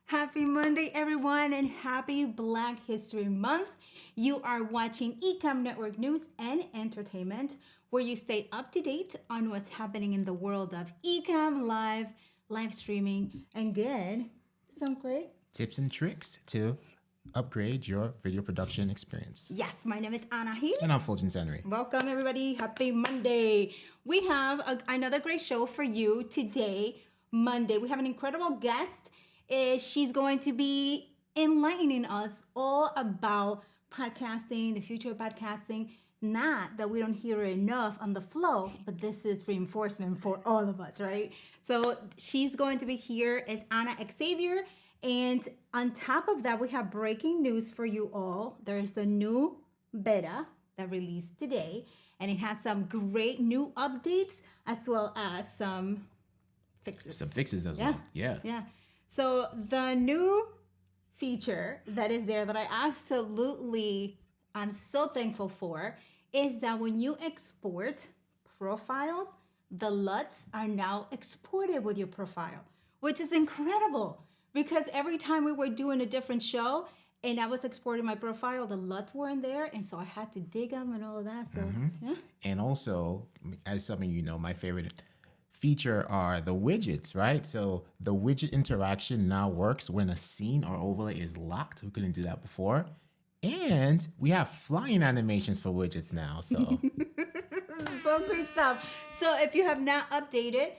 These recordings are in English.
Happy Monday, everyone, and happy Black History Month. You are watching Ecamm Network News and Entertainment, where you stay up to date on what's happening in the world of Ecamm live streaming, and some great tips and tricks to upgrade your video production experience. Yes, my name is Ana Xavier. And I'm Fuljens. Welcome, everybody. Happy Monday. We have another great show for you today, Monday. We have an incredible guest. She's going to be enlightening us all about podcasting, the future of podcasting. Not that we don't hear it enough on the flow, but this is reinforcement for all of us, right? So she's going to be here as Ana Xavier. And on top of that, we have breaking news for you all. There's a new beta that released today, and it has some great new updates as well as some fixes. Some fixes as well. Yeah. So the new feature that is there that I'm so thankful for is that when you export profiles, the LUTs are now exported with your profile, which is incredible because every time we were doing a different show and I was exporting my profile, the LUTs weren't there. And so I had to dig them and all of that. So, yeah. And also, as some of you know, my favorite feature are the widgets, right? So the widget interaction now works when a scene or overlay is locked. We couldn't do that before. And we have flying animations for widgets now. So so great stuff. So if you have not updated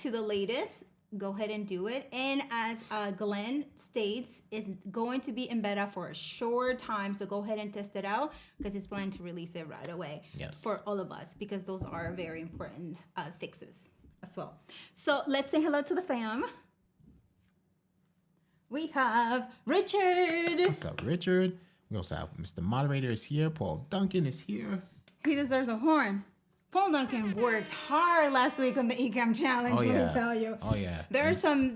to the latest, go ahead and do it. And as Glenn states, it's going to be in beta for a short time. So go ahead and test it out because he's planning to release it right away for all of us because those are very important fixes as well. So let's say hello to the fam. We have Richard. What's up, Richard? We also have Mr. Moderator is here. Paul Duncan is here. He deserves a horn. Paul Duncan worked hard last week on the Ecamm Challenge. Let me tell you. Oh yeah. There's some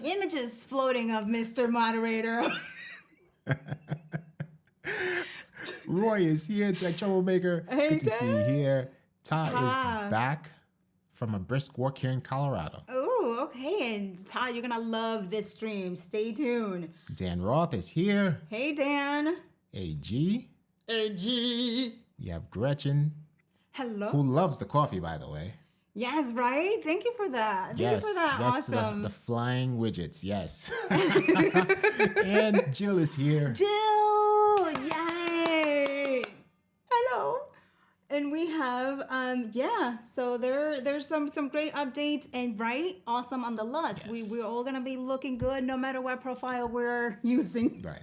images floating of Mr. Moderator. Roy is here. Tech Troublemaker. Hey, good to see you here. Todd is back from a brisk walk here in Colorado. Oh, okay. And Todd, you're gonna love this stream. Stay tuned. Dan Roth is here. Hey, Dan. AG. You have Gretchen. Hello. Who loves the coffee, by the way. Yes, right? Thank you for that. Thank you for that. Yes, awesome. The flying widgets, yes. And Jill is here. Jill, yay. Hello. And we have, so there's some great updates and awesome on the LUTs. Yes. We're all going to be looking good no matter what profile we're using. Right.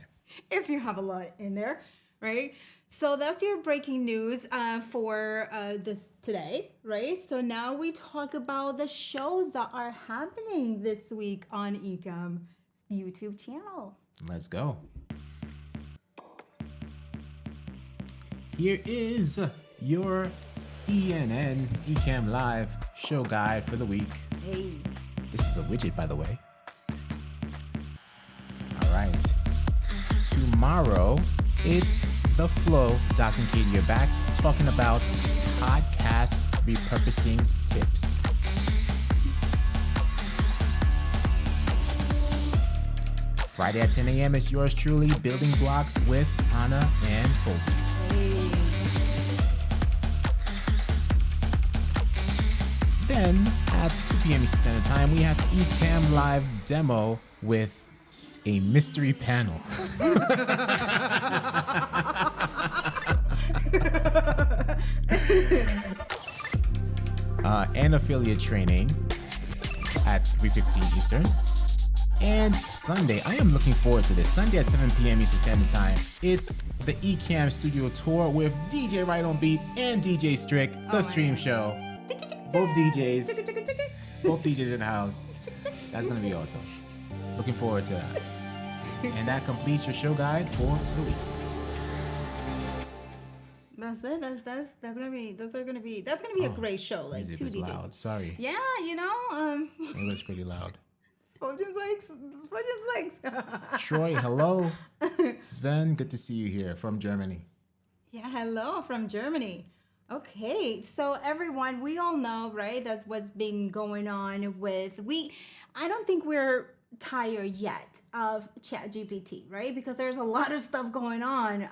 If you have a LUT in there, right? So that's your breaking news for this today, right? So now we talk about the shows that are happening this week on Ecamm's YouTube channel. Let's go. Here is your ENN Ecamm Live show guide for the week. Hey. This is a widget, by the way. All right. Tomorrow, it's The Flow. Doc and Katie are back talking about podcast repurposing tips. Friday at 10 a.m. is yours truly, Building Blocks with Ana and Fuljens. Then at 2 p.m. Eastern Standard Time, we have Ecamm Live Demo with a mystery panel. And affiliate training at 3:15 Eastern. And Sunday, I am looking forward to this. Sunday at 7 p.m. Eastern Standard Time. It's the Ecamm Studio Tour with DJ Right on Beat and DJ Strick, the stream show. Both DJs in the house. That's going to be awesome. Looking forward to that. And that completes your show guide for the week. That's it. That's gonna be a great show. Like Music two was DJs. loud. Sorry. Yeah, It was pretty loud. Fuljens likes. Troy, hello. Sven, good to see you here from Germany. Yeah, hello from Germany. Okay, so everyone, we all know, right? That's what's been going on with I don't think we're tired yet of ChatGPT, right? Because there's a lot of stuff going on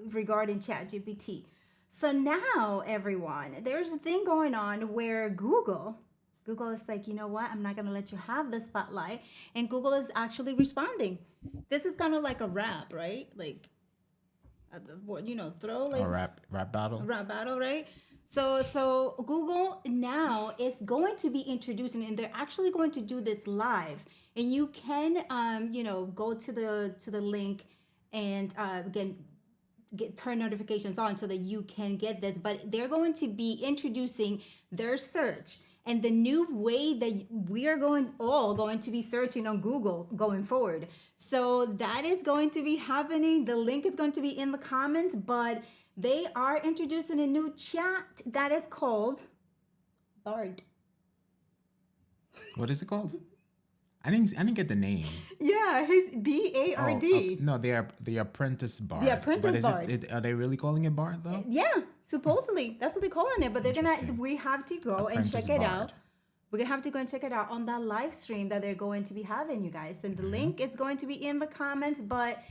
regarding ChatGPT. So now, everyone, there's a thing going on where Google is like, you know what? I'm not going to let you have the spotlight. And Google is actually responding. This is kind of like a rap, right? Like, throw like A rap battle. Rap battle, right? So Google now is going to be introducing, and they're actually going to do this live. And you can, go to the link and again turn notifications on so that you can get this. But they're going to be introducing their search and the new way that we are all going to be searching on Google going forward. So that is going to be happening. The link is going to be in the comments, but they are introducing a new chat that is called Bard. What is it called? I didn't get the name. Yeah, his BARD. No, they are the Apprentice Bard. The Apprentice Bard. Are they really calling it Bard though? Yeah, supposedly that's what they're calling it. But we have to go and check it out. We're gonna have to go and check it out on that live stream that they're going to be having, you guys. And the link is going to be in the comments, but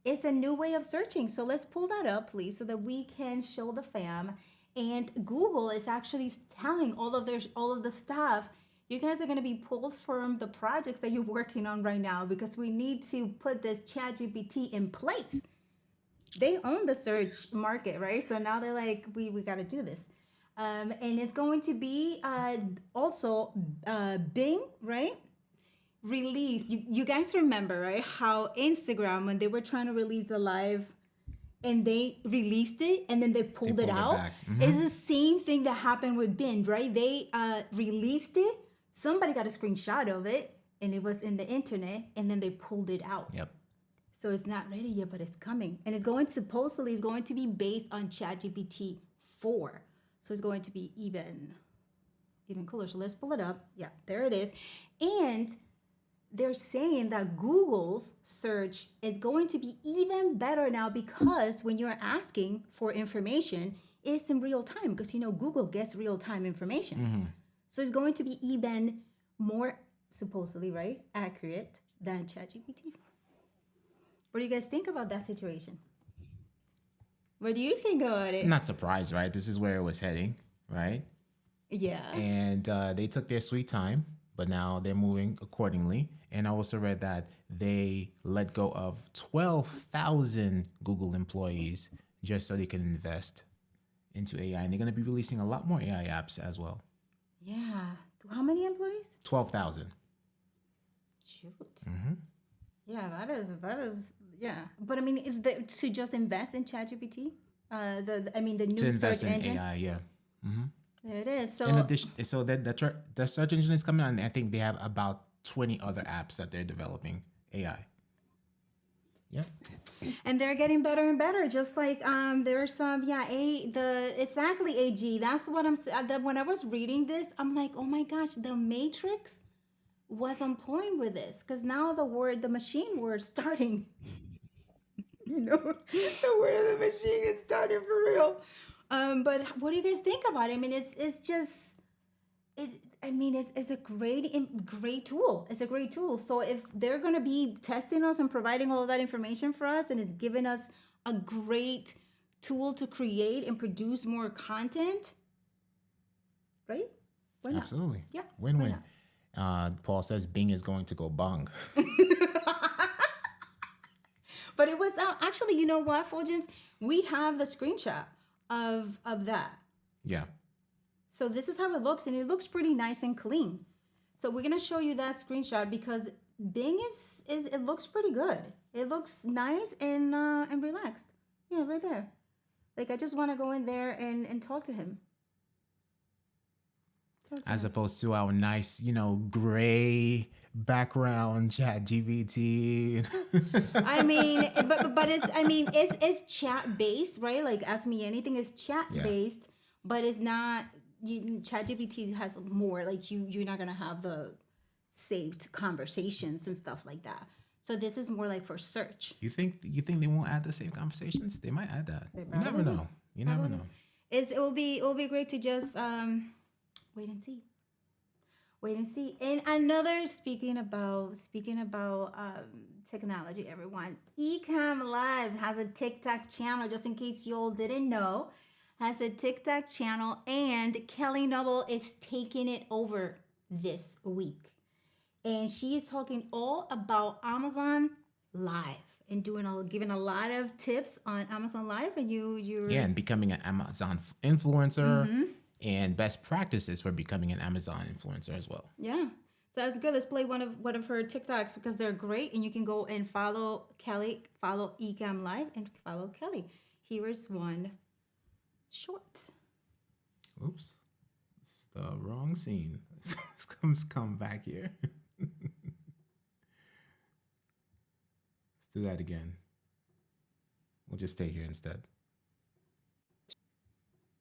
it's a new way of searching. So let's pull that up, please, so that we can show the fam. And Google is actually telling all of the staff, you guys are going to be pulled from the projects that you're working on right now because we need to put this ChatGPT in place. They own the search market, right? So now they're like, we got to do this. And it's going to be also Bing, right? Release. You guys remember, right? How Instagram, when they were trying to release the live and they released it and then they pulled it out. It's the same thing that happened with Bing, right? They released it. Somebody got a screenshot of it and it was in the internet and then they pulled it out. Yep. So it's not ready yet, but it's coming. And it's going to be based on ChatGPT 4. So it's going to be even cooler. So let's pull it up. Yeah, there it is. And they're saying that Google's search is going to be even better now because when you're asking for information, it's in real time because, Google gets real-time information. So it's going to be even more, supposedly, right, accurate than ChatGPT. What do you guys think about that situation? What do you think about it? I'm not surprised, right? This is where it was heading, right? Yeah. And they took their sweet time, but now they're moving accordingly. And I also read that they let go of 12,000 Google employees just so they can invest into AI. And they're going to be releasing a lot more AI apps as well. Yeah. How many employees? 12,000. Shoot. Yeah, that is, yeah. But I mean, to just invest in ChatGPT, the new to invest search in engine. AI, yeah. There it is. So in addition, so that the search engine is coming out, and I think they have about 20 other apps that they're developing AI. Yeah. And they're getting better and better. Just like there's some exactly AG. That's what I'm saying. When I was reading this, I'm like, oh my gosh, the Matrix was on point with this because now the machine word starting. The word of the machine is starting for real. But what do you guys think about it? I mean, it's a great tool. It's a great tool. So if they're going to be testing us and providing all of that information for us, and it's giving us a great tool to create and produce more content, right? Why not? Absolutely. Yeah. Win-win. Paul says Bing is going to go bong. But it was actually, you know what, Fuljens? We have the screenshot of that. Yeah. So this is how it looks, and it looks pretty nice and clean. So we're gonna show you that screenshot because Bing is it looks pretty good. It looks nice and relaxed. Yeah, right there. Like I just want to go in there and talk to him. As opposed to our nice, gray background chat GBT. I mean, but it's chat based, right? Like Ask Me Anything is chat based, but it's not. ChatGPT has more. Like you're not gonna have the saved conversations and stuff like that. So this is more like for search. You think they won't add the same conversations? They might add that. You never know. You never know. It will be great to just wait and see. Wait and see. And another speaking about technology, everyone. Ecamm Live has a TikTok channel, just in case you all didn't know. Has a TikTok channel, and Kelly Noble is taking it over this week. And she is talking all about Amazon Live and giving a lot of tips on Amazon Live, and and becoming an Amazon influencer and best practices for becoming an Amazon influencer as well. Yeah. So that's good. Let's play one of her TikToks because they're great, and you can go and follow Kelly, follow Ecamm Live, and follow Kelly. Here is one short. Oops. This is the wrong scene. Let's come back here. Let's do that again. We'll just stay here instead.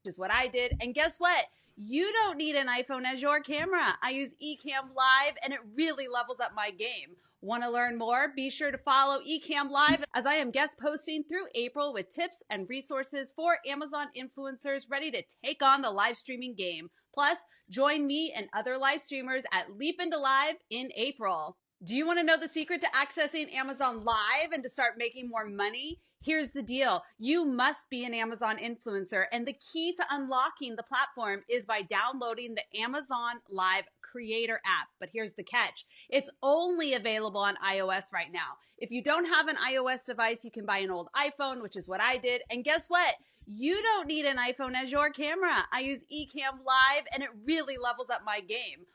Is what I did. And guess what? You don't need an iPhone as your camera. I use Ecamm Live, and it really levels up my game. Want to learn more? Be sure to follow Ecamm Live, as I am guest posting through April with tips and resources for Amazon influencers ready to take on the live streaming game. Plus, join me and other live streamers at Leap into Live in April. Do you want to know the secret to accessing Amazon Live and to start making more money? Here's the deal. You must be an Amazon influencer, and the key to unlocking the platform is by downloading the Amazon Live Creator app. But here's the catch. It's only available on iOS right now. If you don't have an iOS device, you can buy an old iPhone, which is what I did. And guess what? You don't need an iPhone as your camera. I use Ecamm Live, and it really levels up my game.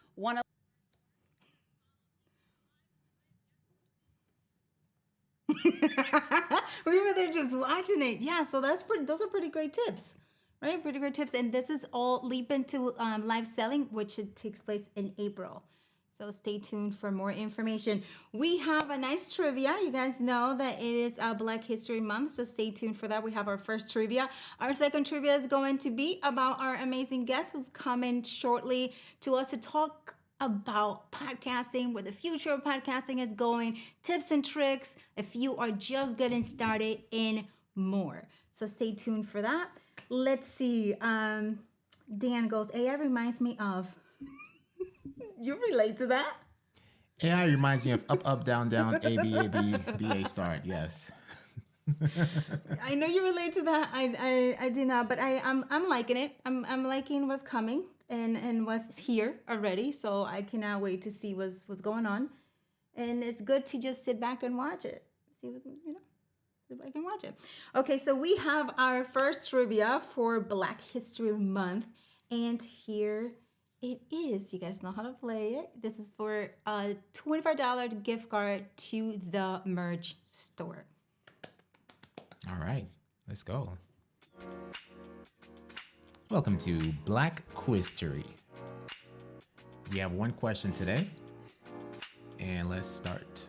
Remember, they're just watching it. Yeah, so those are pretty great tips, right? Pretty great tips. And this is all Leap into Live Selling, which takes place in April. So stay tuned for more information. We have a nice trivia. You guys know that it is Black History Month, so stay tuned for that. We have our first trivia. Our second trivia is going to be about our amazing guest who's coming shortly to us to talk about podcasting, where the future of podcasting is going, tips and tricks if you are just getting started, and more. So stay tuned for that. Let's see. Dan goes, AI reminds me of. You relate to that? AI reminds me of up, up, down, down, A, B, A, B, B, A, start. Yes. I know you relate to that. I do not, but I'm liking it. I'm liking what's coming and what's here already. So I cannot wait to see what's going on. And it's good to just sit back and watch it. See what if I can watch it. Okay, so we have our first trivia for Black History Month, and here it is. You guys know how to play it. This is for a $25 gift card to the merch store. All right, let's go. Welcome to Black Quistery. We have one question today, and let's start.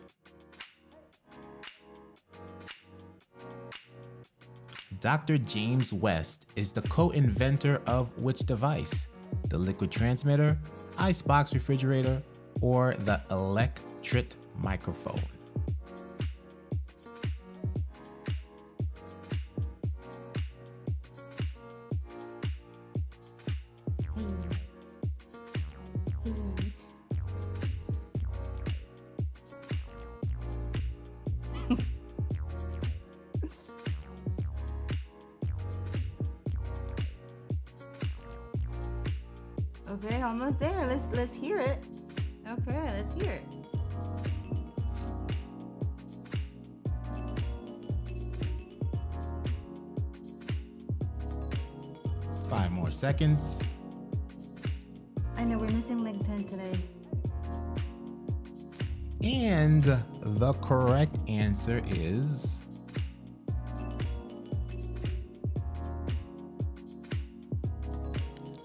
Dr. James West is the co-inventor of which device? The liquid transmitter, icebox refrigerator, or the electret microphone? Okay, almost there. Let's hear it. Okay, let's hear it. 5 more seconds. I know we're missing LinkedIn today. And the correct answer is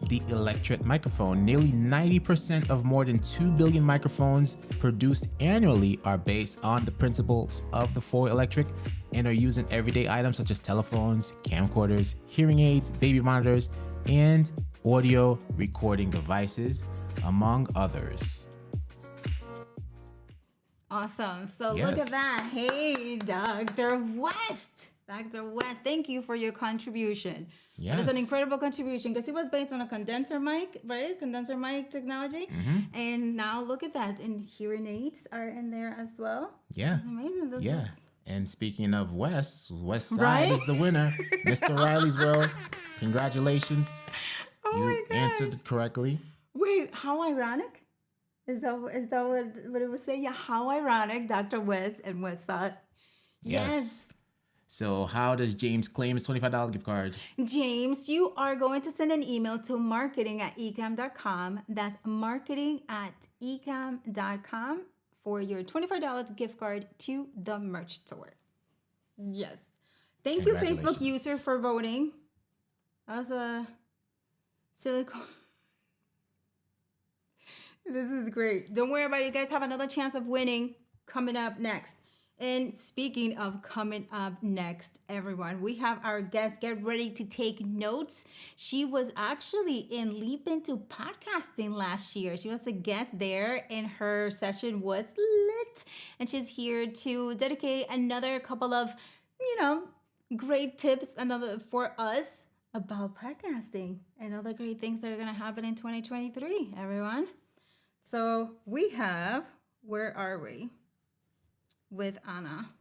the electret microphone. Nearly 90% of more than 2 billion microphones produced annually are based on the principles of the 4 electric and are used in everyday items such as telephones, camcorders, hearing aids, baby monitors, and audio recording devices, among others. Awesome. So look Yes. at that. Hey, Dr. West. Dr. West, thank you for your contribution. That is an Yes. incredible contribution because it was based on a condenser mic, right? Condenser mic technology. And now look at that. And hearing aids are in there as well. Yeah. That's amazing. This Yeah. is And speaking of West Side Right? is the winner. Mr. Riley's World. Congratulations. Oh You my gosh. answered it correctly. Wait, how ironic? Is that what it was saying? Yeah, how ironic, Dr. West and West Side. Yes. So how does James claim his $25 gift card? James, you are going to send an email to marketing@ecamm.com. That's marketing@ecamm.com for your $25 gift card to the merch store. Yes. Thank you, Facebook Congratulations. user, for voting. That was a silicone. This is great. Don't worry about it. You guys have another chance of winning coming up next. And speaking of coming up next, everyone, we have our guest. Get ready to take notes. She was actually in Leap Into Podcasting last year. She was a guest there, and her session was lit. And she's here to dedicate another couple of, great tips for us about podcasting and other great things that are going to happen in 2023, everyone. So we have, where are we? With Ana.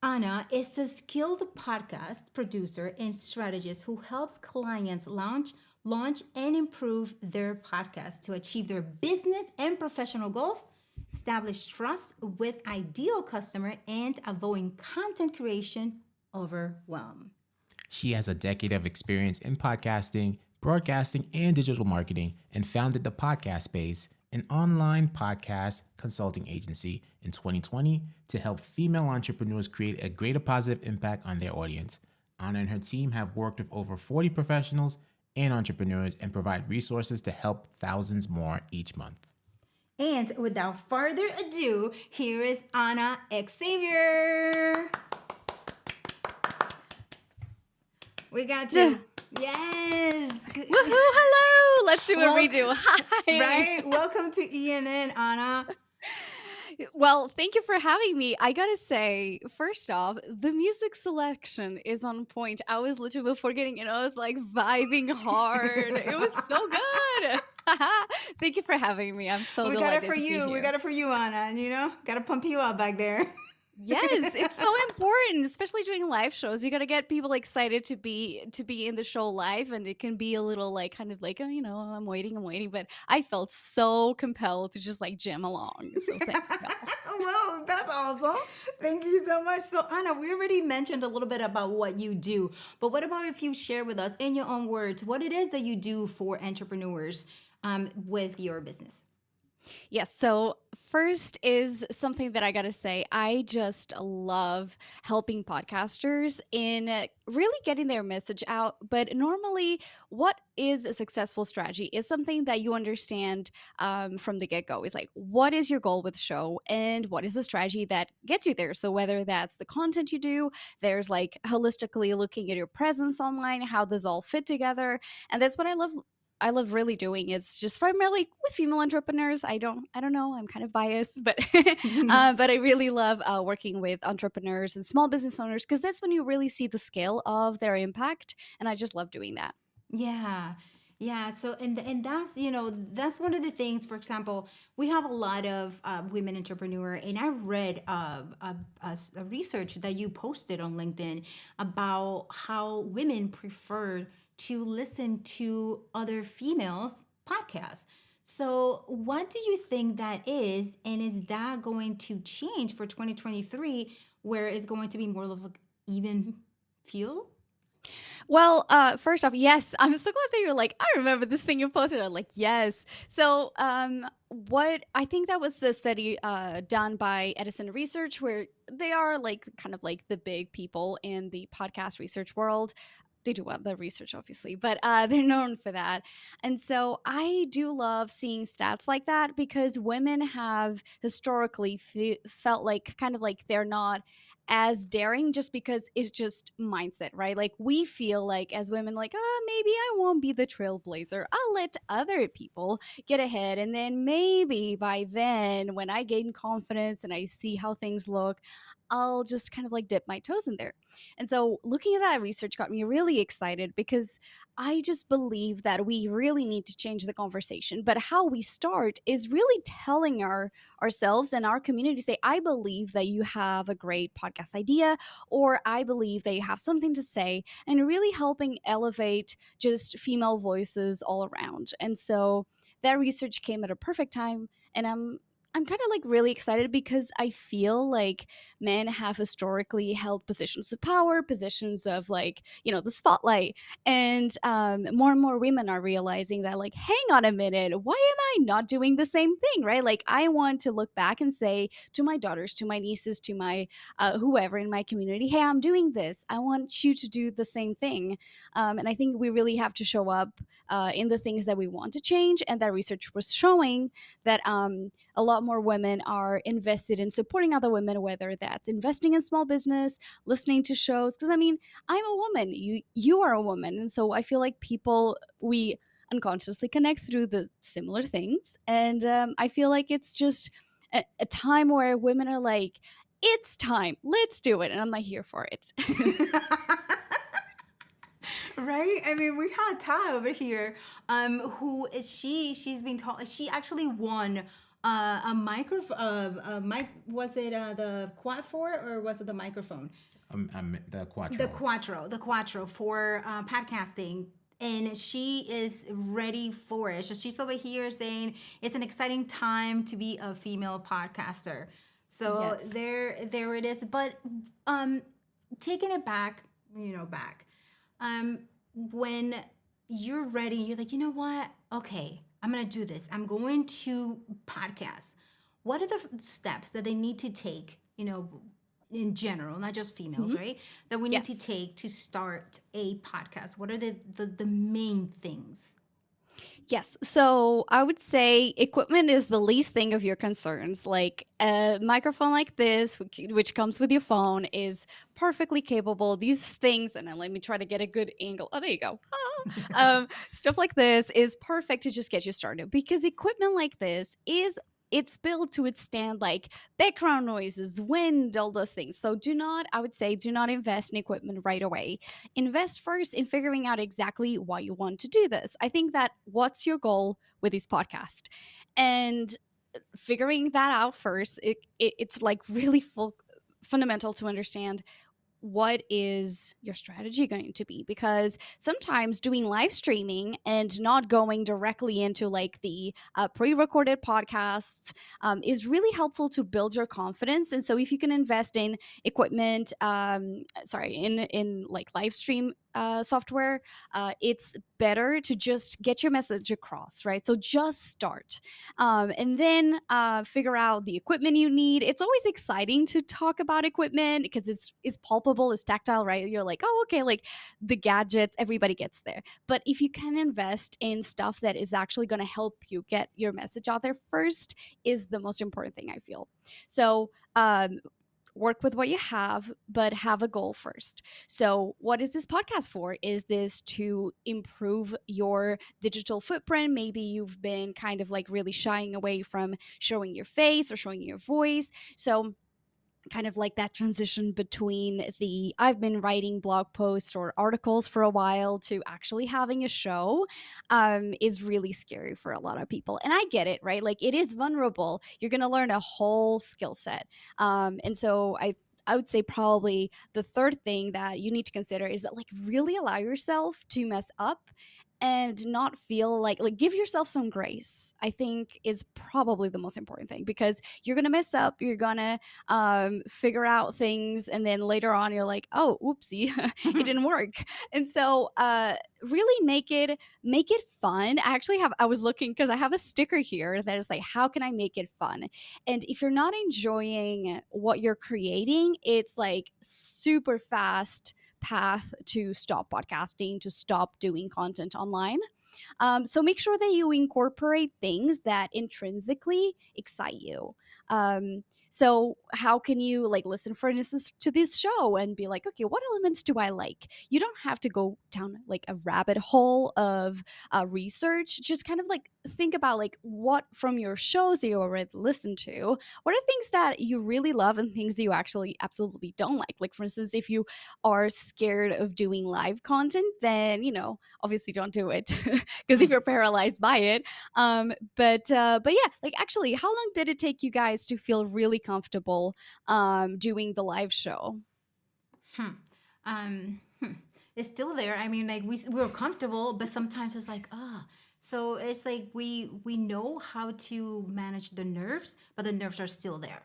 Ana is a skilled podcast producer and strategist who helps clients launch and improve their podcast to achieve their business and professional goals, establish trust with ideal customer, and avoiding content creation overwhelm. She has a decade of experience in podcasting, broadcasting, and digital marketing, and founded the Podcast Space, an online podcast consulting agency, in 2020 to help female entrepreneurs create a greater positive impact on their audience. Ana and her team have worked with over 40 professionals and entrepreneurs and provide resources to help thousands more each month. And without further ado, here is Ana Xavier. We got you. Yes. Woohoo! Hello. Let's do a Well, redo. Hi. Right? Welcome to ENN, Ana. Well, thank you for having me. I gotta say, first off, the music selection is on point. I was literally before getting in, I was like vibing hard. It was so good. Thank you for having me. I'm so We got delighted it for to be you. We here. got it for you, Ana. And got to pump you up back there. Yes, it's so important, especially doing live shows. You got to get people excited to be in the show live, and it can be a little like kind of like, oh, I'm waiting, but I felt so compelled to just like jam along. So thanks, y'all. Well, that's awesome. Thank you so much. So, Ana, we already mentioned a little bit about what you do, but what about if you share with us in your own words what it is that you do for entrepreneurs with your business? Yes. So first is something that I got to say. I just love helping podcasters in really getting their message out. But normally, what is a successful strategy is something that you understand from the get-go. Is like, what is your goal with the show and what is the strategy that gets you there? So whether that's the content you do, there's like holistically looking at your presence online, how does all fit together? And that's what I love really doing. It's just primarily with female entrepreneurs. I don't know. I'm kind of biased, but but I really love working with entrepreneurs and small business owners because that's when you really see the scale of their impact, and I just love doing that. Yeah. Yeah. So, and that's, that's one of the things, for example, we have a lot of women entrepreneur, and I read a research that you posted on LinkedIn about how women prefer to listen to other females' podcasts. So, what do you think that is? And is that going to change for 2023, where it's going to be more of an even feel? Well, first off, yes, I'm so glad that you're like, I remember this thing you posted. I'm like, yes. So, what I think that was the study done by Edison Research, where they are like kind of like the big people in the podcast research world. They do well the research, obviously, but they're known for that. And so I do love seeing stats like that because women have historically felt like kind of like they're not as daring just because it's just mindset, right? Like we feel like as women, like, oh, maybe I won't be the trailblazer. I'll let other people get ahead. And then maybe by then, when I gain confidence and I see how things look, I'll just kind of like dip my toes in there. And so looking at that research got me really excited because I just believe that we really need to change the conversation. But how we start is really telling ourselves and our community, say, I believe that you have a great podcast idea, or I believe that you have something to say, and really helping elevate just female voices all around. And so that research came at a perfect time. And I'm kind of like really excited because I feel like men have historically held positions of power, positions of like, the spotlight. And more and more women are realizing that, like, hang on a minute, why am I not doing the same thing, right? Like, I want to look back and say to my daughters, to my nieces, to my whoever in my community, hey, I'm doing this. I want you to do the same thing. And I think we really have to show up in the things that we want to change. And that research was showing that a lot more women are invested in supporting other women, whether that's investing in small business, listening to shows. Because I mean, I'm a woman, you are a woman, and so I feel like people, we unconsciously connect through the similar things. And I feel like it's just a time where women are like, it's time, let's do it, and I'm like here for it. Right? I mean, we had Ty over here. Who is she? She's been taught. She actually won a microphone. Mic. Was it the quad four or was it the microphone? The Quattro. The Quattro for podcasting. And she is ready for it. So she's over here saying it's an exciting time to be a female podcaster. So Yes. there it is. But taking it back, back. Um, when you're ready, you're like, you know what? Okay, I'm gonna do this. I'm going to podcast. What are the steps that they need to take? In general, not just females, Mhm. right? That we need to Yes. take to start a podcast. What are the main things? Yes. So I would say equipment is the least thing of your concerns. Like a microphone like this, which comes with your phone, is perfectly capable. These things, and then let me try to get a good angle. Oh, there you go. Stuff like this is perfect to just get you started because equipment like this it's built to withstand like background noises, wind, all those things. So I would say, do not invest in equipment right away. Invest first in figuring out exactly why you want to do this. I think that what's your goal with this podcast? And figuring that out first, it's like really fundamental to understand what is your strategy going to be, because sometimes doing live streaming and not going directly into like the pre-recorded podcasts is really helpful to build your confidence. And so if you can invest in equipment, in like live stream software, it's better to just get your message across, right? So just start, and then figure out the equipment you need. It's always exciting to talk about equipment because it's palpable, it's tactile, right? You're like, oh, okay, like the gadgets, everybody gets there. But if you can invest in stuff that is actually going to help you get your message out there first, is the most important thing, I feel. So work with what you have, but have a goal first. So, what is this podcast for? Is this to improve your digital footprint? Maybe you've been kind of like really shying away from showing your face or showing your voice. So, kind of like that transition between the I've been writing blog posts or articles for a while to actually having a show is really scary for a lot of people. And I get it, right? Like it is vulnerable. You're going to learn a whole skill set. And so I would say probably the third thing that you need to consider is that like really allow yourself to mess up and not feel like give yourself some grace, I think is probably the most important thing, because you're gonna mess up, you're gonna figure out things, and then later on you're like, oh, oopsie, it didn't work. And so really make it fun. I was looking because I have a sticker here that is like, how can I make it fun? And if you're not enjoying what you're creating, it's like super fast path to stop podcasting, to stop doing content online. So make sure that you incorporate things that intrinsically excite you. So how can you like listen, for instance, to this show and be like, okay, what elements do I like? You don't have to go down like a rabbit hole of research. Just kind of like think about like what from your shows that you already listen to, what are things that you really love and things that you actually absolutely don't like. Like for instance, if you are scared of doing live content, then obviously don't do it. Because if you're paralyzed by it. But yeah, like actually, how long did it take you guys to feel really comfortable doing the live show? Hmm. It's still there. I mean, like we're comfortable, but sometimes it's like So it's like we know how to manage the nerves, but the nerves are still there,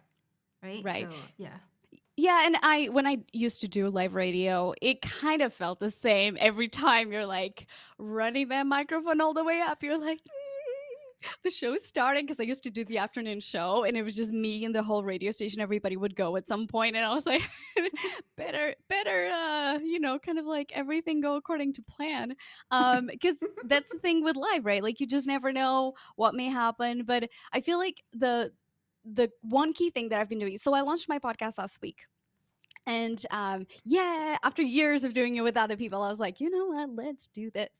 right? Right. So yeah. Yeah, and when I used to do live radio, it kind of felt the same every time you're like running that microphone all the way up. You're like, the show's starting, because I used to do the afternoon show and it was just me and the whole radio station. Everybody would go at some point, and I was like, better, kind of like everything go according to plan. Because that's the thing with live, right? Like you just never know what may happen. But I feel like the one key thing that I've been doing. So I launched my podcast last week. And yeah, after years of doing it with other people, I was like, you know what, let's do this.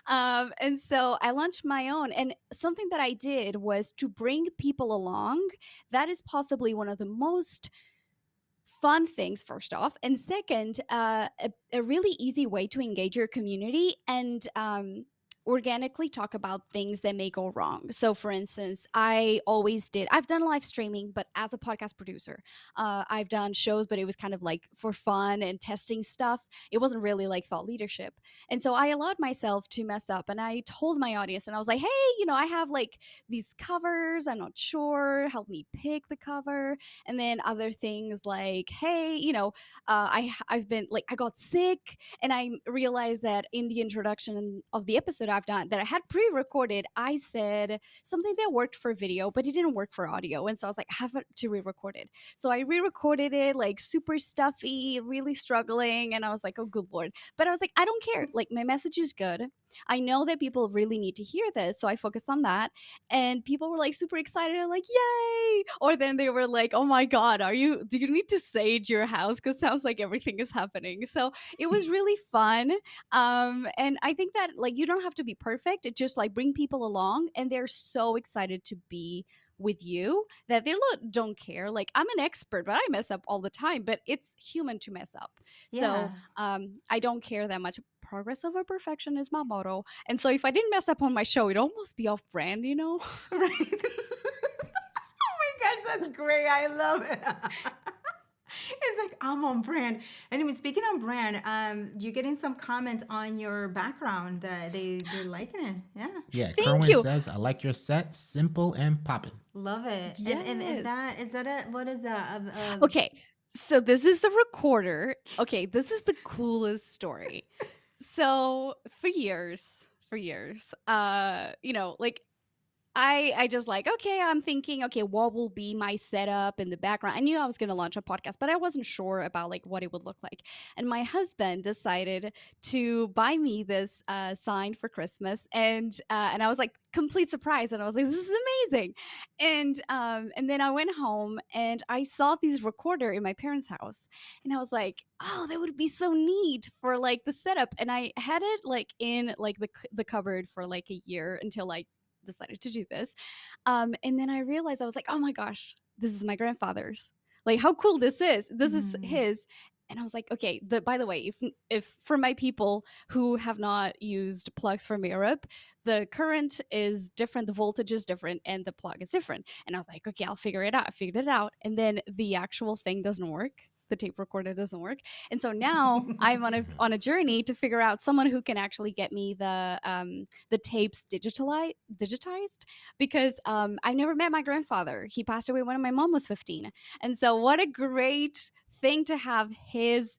And so I launched my own. And something that I did was to bring people along. That is possibly one of the most fun things, first off. And second, a really easy way to engage your community and organically talk about things that may go wrong. So, for instance, I've done live streaming, but as a podcast producer, I've done shows, but it was kind of like for fun and testing stuff. It wasn't really like thought leadership. And so I allowed myself to mess up, and I told my audience, and I was like, hey, I have like these covers. I'm not sure. Help me pick the cover. And then other things like, hey, I've been like, I got sick, and I realized that in the introduction of the episode I've done that I had pre-recorded, I said something that worked for video, but it didn't work for audio. And so I was like, I have to re-record it. So I re-recorded it, like super stuffy, really struggling. And I was like, oh, good Lord. But I was like, I don't care. Like, my message is good. I know that people really need to hear this. So I focused on that. And people were like super excited, like, yay. Or then they were like, oh my God, do you need to sage your house? Because sounds like everything is happening. So it was really fun. And I think that like you don't have to be perfect. It just like bring people along, and they're so excited to be with you that they don't care. Like, I'm an expert, but I mess up all the time, but it's human to mess up. So Yeah. I don't care that much. Progress over perfection is my motto. And so if I didn't mess up on my show, it'd almost be off brand, Right. Oh my gosh, that's great. I love it. It's like I'm on brand. Anyway, speaking on brand, you're getting some comments on your background that they're liking it. Yeah. Yeah, Thank Kerwin you. says, I like your set, simple and popping. Love it. And Yes. that is that a what is that? Okay, so this is the recorder. Okay, this is the coolest story. So for years, like I just like, okay, I'm thinking, okay, what will be my setup in the background? I knew I was going to launch a podcast, but I wasn't sure about like what it would look like. And my husband decided to buy me this sign for Christmas, and I was like complete surprise, and I was like, this is amazing. And then I went home and I saw this recorder in my parents' house, and I was like, oh, that would be so neat for like the setup. And I had it like in like the cupboard for like a year until I decided to do this. And then I realized, I was like, oh my gosh, this is my grandfather's. Like, how cool this is. This is Mhm. his. And I was like, okay, by the way, if for my people who have not used plugs from Europe, the current is different, the voltage is different, and the plug is different. And I was like, okay, I'll figure it out. I figured it out. And then the actual thing doesn't work. the tape recorder doesn't work. And so now I'm on a journey to figure out someone who can actually get me the tapes digitized, because I never met my grandfather. He passed away when my mom was 15. And so what a great thing to have his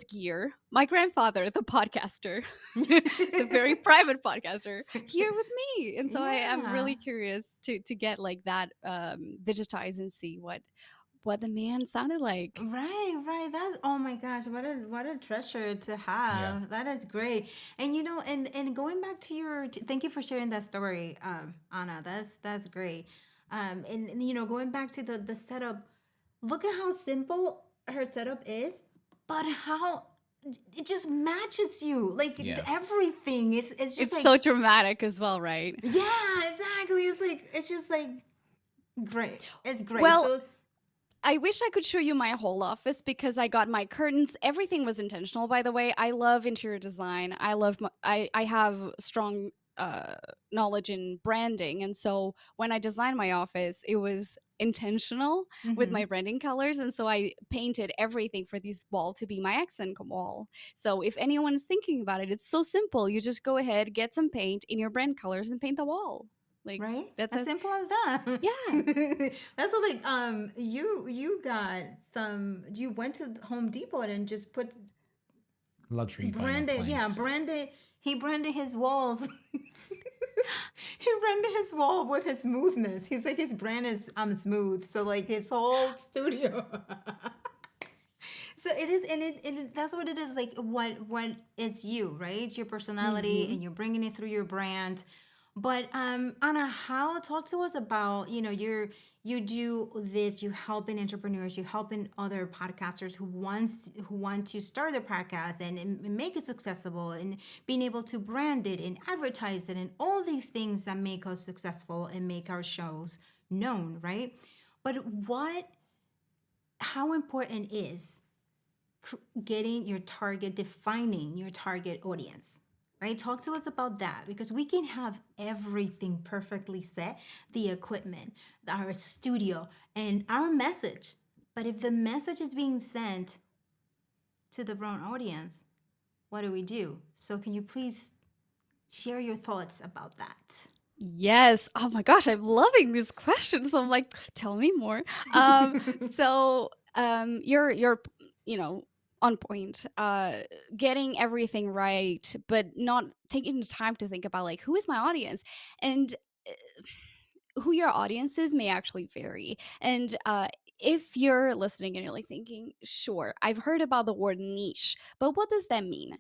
gear, my grandfather, the podcaster, the very private podcaster, here with me. And so I am Yeah. really curious to get like that digitized and see what the man sounded like. Right, right. That's, oh my gosh, what a treasure to Yeah. have. That is great. And you know, and going back to your, thank you for sharing that story, Anna. That's great. And you know, going back to the setup, look at how simple her setup is, but how it just matches you. Like Yeah. everything is, it's just It's like, so dramatic as well, right? yeah, exactly. It's just like great. It's great. Well, So it's, I wish I could show you my whole office because I got my curtains. Everything was intentional, by the way. I love interior design. I have strong knowledge in branding, and so when I designed my office, it was intentional with my mhm. branding colors, and so I painted everything for this wall to be my accent wall. So if anyone is thinking about it, it's so simple. You just go ahead, get some paint in your brand colors, and paint the wall. Like Right? that's As a simple as that. yeah. That's what like you got some, you went to Home Depot and just put Luxury vinyl branded, yeah, planks. branded, he branded his walls. He branded his wall with his smoothness. He's like his brand is smooth. So like his whole studio. So it is, and that's what it is, like what is you, right? It's your personality Mhm. and you're bringing it through your brand. But Anna, how, talk to us about, you know, you do this, you helping entrepreneurs, you helping other podcasters who want to start their podcast and make it successful, and being able to brand it and advertise it and all these things that make us successful and make our shows known, right? But how important is getting your target, defining your target audience, right? Talk to us about that, because we can have everything perfectly set, the equipment, our studio, and our message. But if the message is being sent to the wrong audience, what do we do? So, can you please share your thoughts about that? Yes. Oh my gosh, I'm loving these questions. I'm like, tell me more. Um, you're you know on point. Getting everything right, but not taking the time to think about like who is my audience, and who your audience is may actually vary. And if you're listening and you're like thinking, sure, I've heard about the word niche, but what does that mean?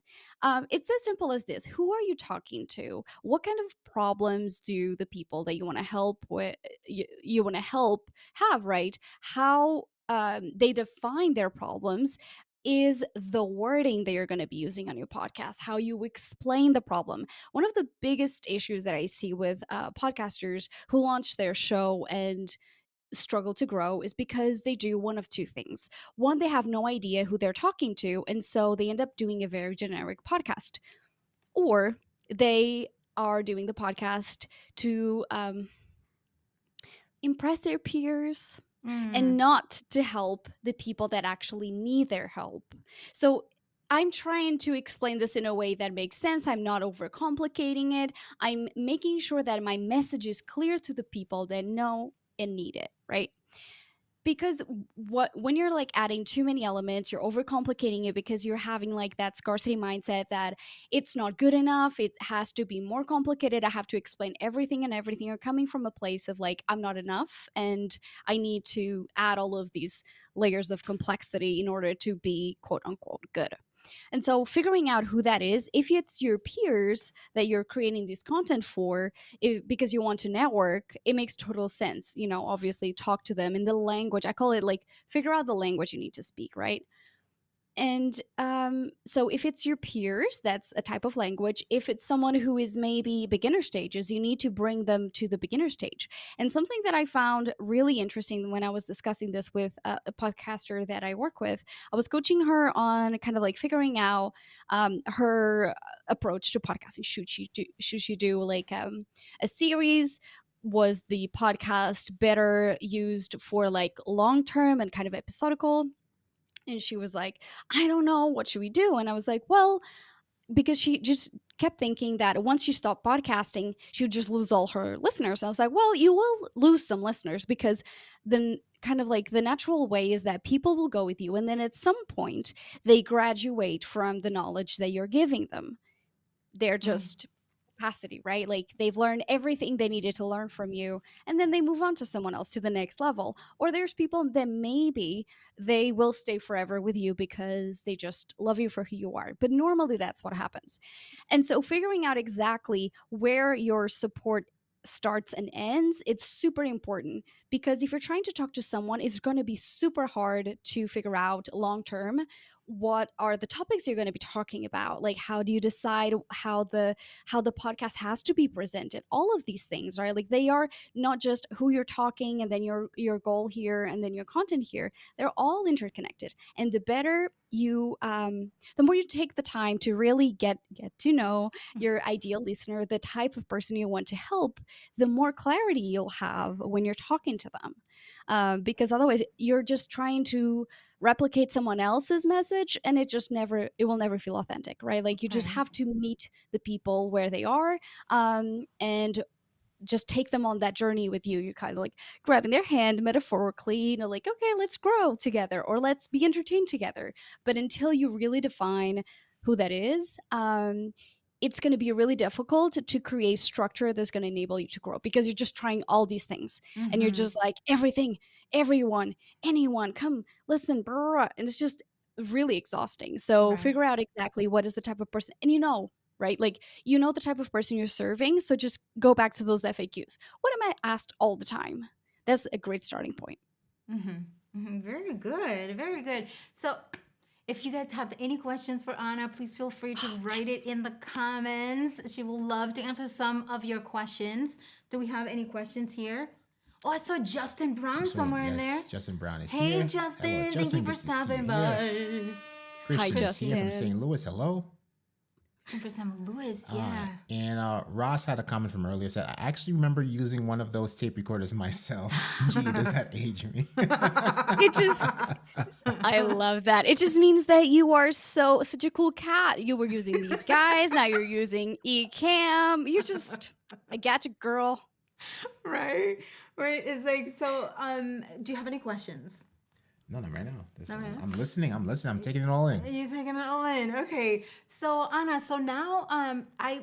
It's as simple as this: who are you talking to? What kind of problems do the people that you want to help with, you want to help have, right? How they define their problems is the wording that you're going to be using on your podcast, how you explain the problem. One of the biggest issues that I see with podcasters who launch their show and struggle to grow is because they do one of two things. One, they have no idea who they're talking to, and so they end up doing a very generic podcast. Or they are doing the podcast to impress their peers and Mm, not to help the people that actually need their help. So I'm trying to explain this in a way that makes sense. I'm not overcomplicating it. I'm making sure that my message is clear to the people that know and need it, right? Because what when you're like adding too many elements, you're overcomplicating it because you're having like that scarcity mindset that it's not good enough, it has to be more complicated, I have to explain everything, and everything are coming from a place of like I'm not enough and I need to add all of these layers of complexity in order to be quote unquote good. And so figuring out who that is, if it's your peers that you're creating this content for, because you want to network, it makes total sense. Obviously talk to them in the language. I call it like figure out the language you need to speak, right? And so if it's your peers, that's a type of language. If it's someone who is maybe beginner stages, you need to bring them to the beginner stage. And something that I found really interesting when I was discussing this with a podcaster that I work with, I was coaching her on kind of like figuring out her approach to podcasting. Should she do like a series? Was the podcast better used for like long term and kind of episodical? And she was like, I don't know, what should we do? And I was like, well, because she just kept thinking that once she stopped podcasting, she would just lose all her listeners. I was like, well, you will lose some listeners, because then kind of like the natural way is that people will go with you. And then at some point, they graduate from the knowledge that you're giving them. They're Mm. just capacity, right? Like they've learned everything they needed to learn from you, and then they move on to someone else, to the next level. Or there's people that maybe they will stay forever with you because they just love you for who you are. But normally that's what happens. And so figuring out exactly where your support starts and ends, it's super important, because if you're trying to talk to someone, it's going to be super hard to figure out long term what are the topics you're going to be talking about. Like, how do you decide how the podcast has to be presented? All of these things, right? Like, they are not just who you're talking and then your goal here and then your content here. They're all interconnected. And the better you the more you take the time to really get to know your ideal listener, the type of person you want to help, the more clarity you'll have when you're talking to them. Because otherwise you're just trying to replicate someone else's message, and it will never feel authentic, right? Like, you just Right. have to meet the people where they are, and just take them on that journey with you. You're kind of like grabbing their hand metaphorically, like, okay, let's grow together, or let's be entertained together. But until you really define who that is, it's going to be really difficult to create structure that's going to enable you to grow, because you're just trying all these things, and you're Mm-hmm. just like, everything, everyone, anyone, come listen, brr, and it's just really exhausting. So Right. figure out exactly what is the type of person, and right? Like, the type of person you're serving. So just go back to those FAQs. What am I asked all the time? That's a great starting point. Mm-hmm. Mm-hmm. Very good. Very good. So, if you guys have any questions for Anna, please feel free to Oh, write yes. it in the comments. She will love to answer some of your questions. Do we have any questions here? Oh, I saw Justin Brown So somewhere in there. yes, Justin Brown is Hey, here. Hello, Justin. Thank you Justin. for Good to see you stopping here. by. Hi, Christian is here from Christian. St. Justin. Louis. Hello. For St. Louis, yeah. And Ross had a comment from earlier. Said, I actually remember using one of those tape recorders myself. Gee, does that age me? It just, I love that. It just means that you are such a cool cat. You were using these guys. Now you're using Ecamm. You're just a gadget girl. Right? Right. It's like, so, do you have any questions? No, not right now. Not right now? I'm listening. I'm taking it all in. You're taking it all in. Okay. So Anna, so now I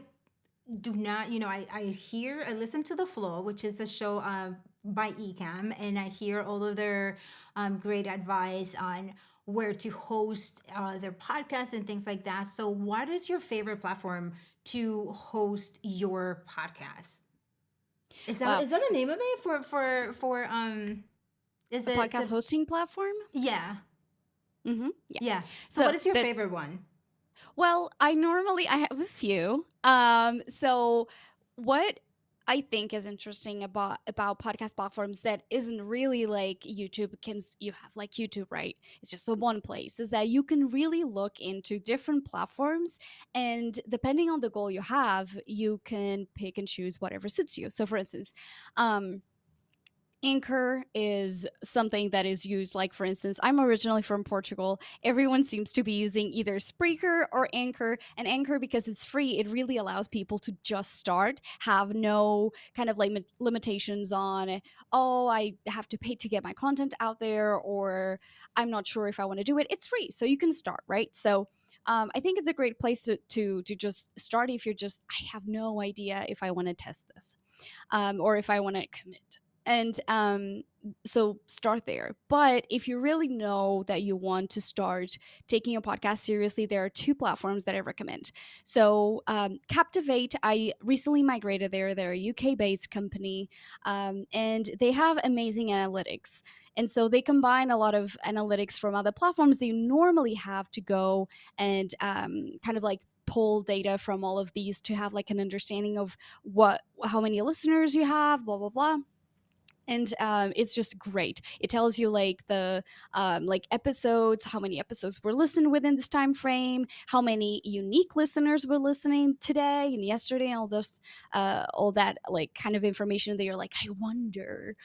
do not, I listen to The Flow, which is a show by Ecamm, and I hear all of their great advice on where to host their podcast and things like that. So what is your favorite platform to host your podcast? Wow. Is that the name of it for is A it podcast hosting platform? yeah. Yeah. Yeah. So what is your that's favorite one? Well, I have a few. So what I think is interesting about podcast platforms that isn't really like YouTube, you have like YouTube, right? It's just the one place, is that you can really look into different platforms, and depending on the goal you have, you can pick and choose whatever suits you. So for instance, um Anchor is something that is used, like, for instance, I'm originally from Portugal. Everyone seems to be using either Spreaker or Anchor. And Anchor, because it's free, it really allows people to just start, have no kind of like limitations on, oh, I have to pay to get my content out there, or I'm not sure if I want to do it. It's free, so you can start, right? So I think it's a great place to just start if you're just, I have no idea if I want to test this, or if I want to commit. And so start there. But if you really know that you want to start taking your podcast seriously, there are two platforms that I recommend. So Captivate, I recently migrated there. They're a UK based company, and they have amazing analytics. And so they combine a lot of analytics from other platforms that you normally have to go and kind of like pull data from all of these to have like an understanding of how many listeners you have, blah blah blah. And it's just great. It tells you like the like episodes, how many episodes were listened within this time frame, how many unique listeners were listening today and yesterday, and all that like kind of information that you're like, I wonder.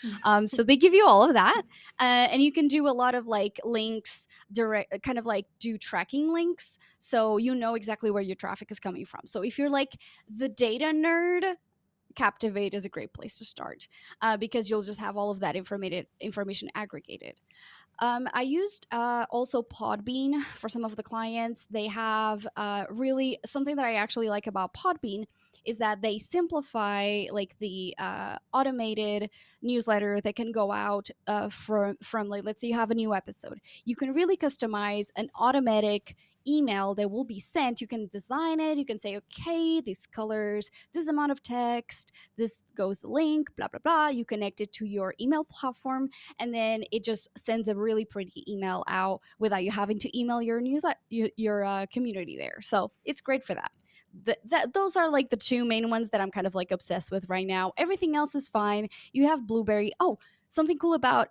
So they give you all of that, and you can do a lot of like links, direct, kind of like do tracking links, so you know exactly where your traffic is coming from. So if you're like the data nerd, Captivate is a great place to start, because you'll just have all of that information aggregated. I used also Podbean for some of the clients. They have really something that I actually like about Podbean is that they simplify like the automated newsletter that can go out from like, let's say you have a new episode. You can really customize an automatic email that will be sent. You can design it. You can say, okay, these colors, this amount of text, this goes the link, blah blah blah. You connect it to your email platform, and then it just sends a really pretty email out without you having to email your newsletter, your community there. So it's great for that. Those are like the two main ones that I'm kind of like obsessed with right now. Everything else is fine. You have Blueberry. Oh, something cool about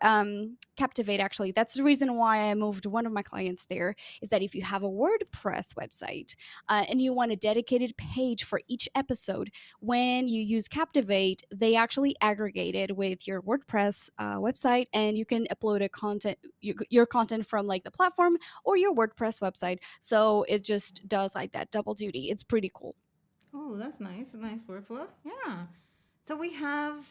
Captivate, actually, that's the reason why I moved one of my clients there, is that if you have a WordPress website and you want a dedicated page for each episode, when you use Captivate, they actually aggregate it with your WordPress website, and you can upload your content from like the platform or your WordPress website. So it just does like that double duty. It's pretty cool. Oh, that's nice. A nice workflow. Yeah. So we have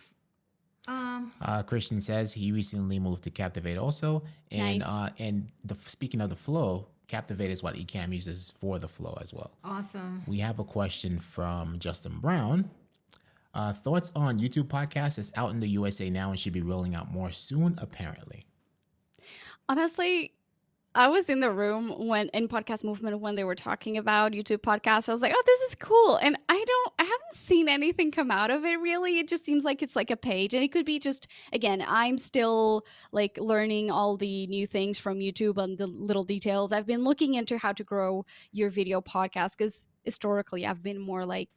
Christian says he recently moved to Captivate also, and Nice. speaking of the flow, Captivate is what Ecamm uses for the flow as well. awesome. We have a question from Justin Brown. Thoughts on YouTube podcast? It's out in the USA now and should be rolling out more soon, apparently. Honestly, I was in the room when in podcast movement when they were talking about YouTube podcasts. I was like, "Oh, this is cool," and I haven't seen anything come out of it really. It just seems like it's like a page, and it could be just again. I'm still like learning all the new things from YouTube and the little details. I've been looking into how to grow your video podcast because historically I've been more like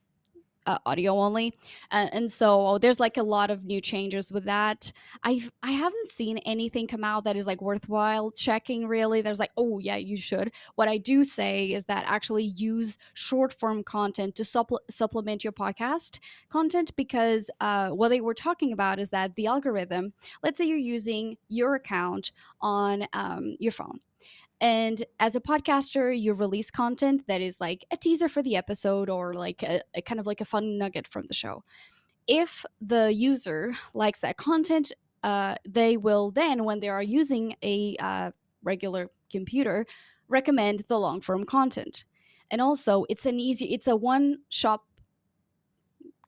audio only, and so there's like a lot of new changes with that. I haven't seen anything come out that is like worthwhile checking really. There's like, oh yeah, you should. What I do say is that actually use short form content to supplement your podcast content, because what they were talking about is that the algorithm, let's say you're using your account on your phone, and as a podcaster, you release content that is like a teaser for the episode or like a kind of like a fun nugget from the show. If the user likes that content, they will then, when they are using a regular computer, recommend the long form content. And also, it's a one shop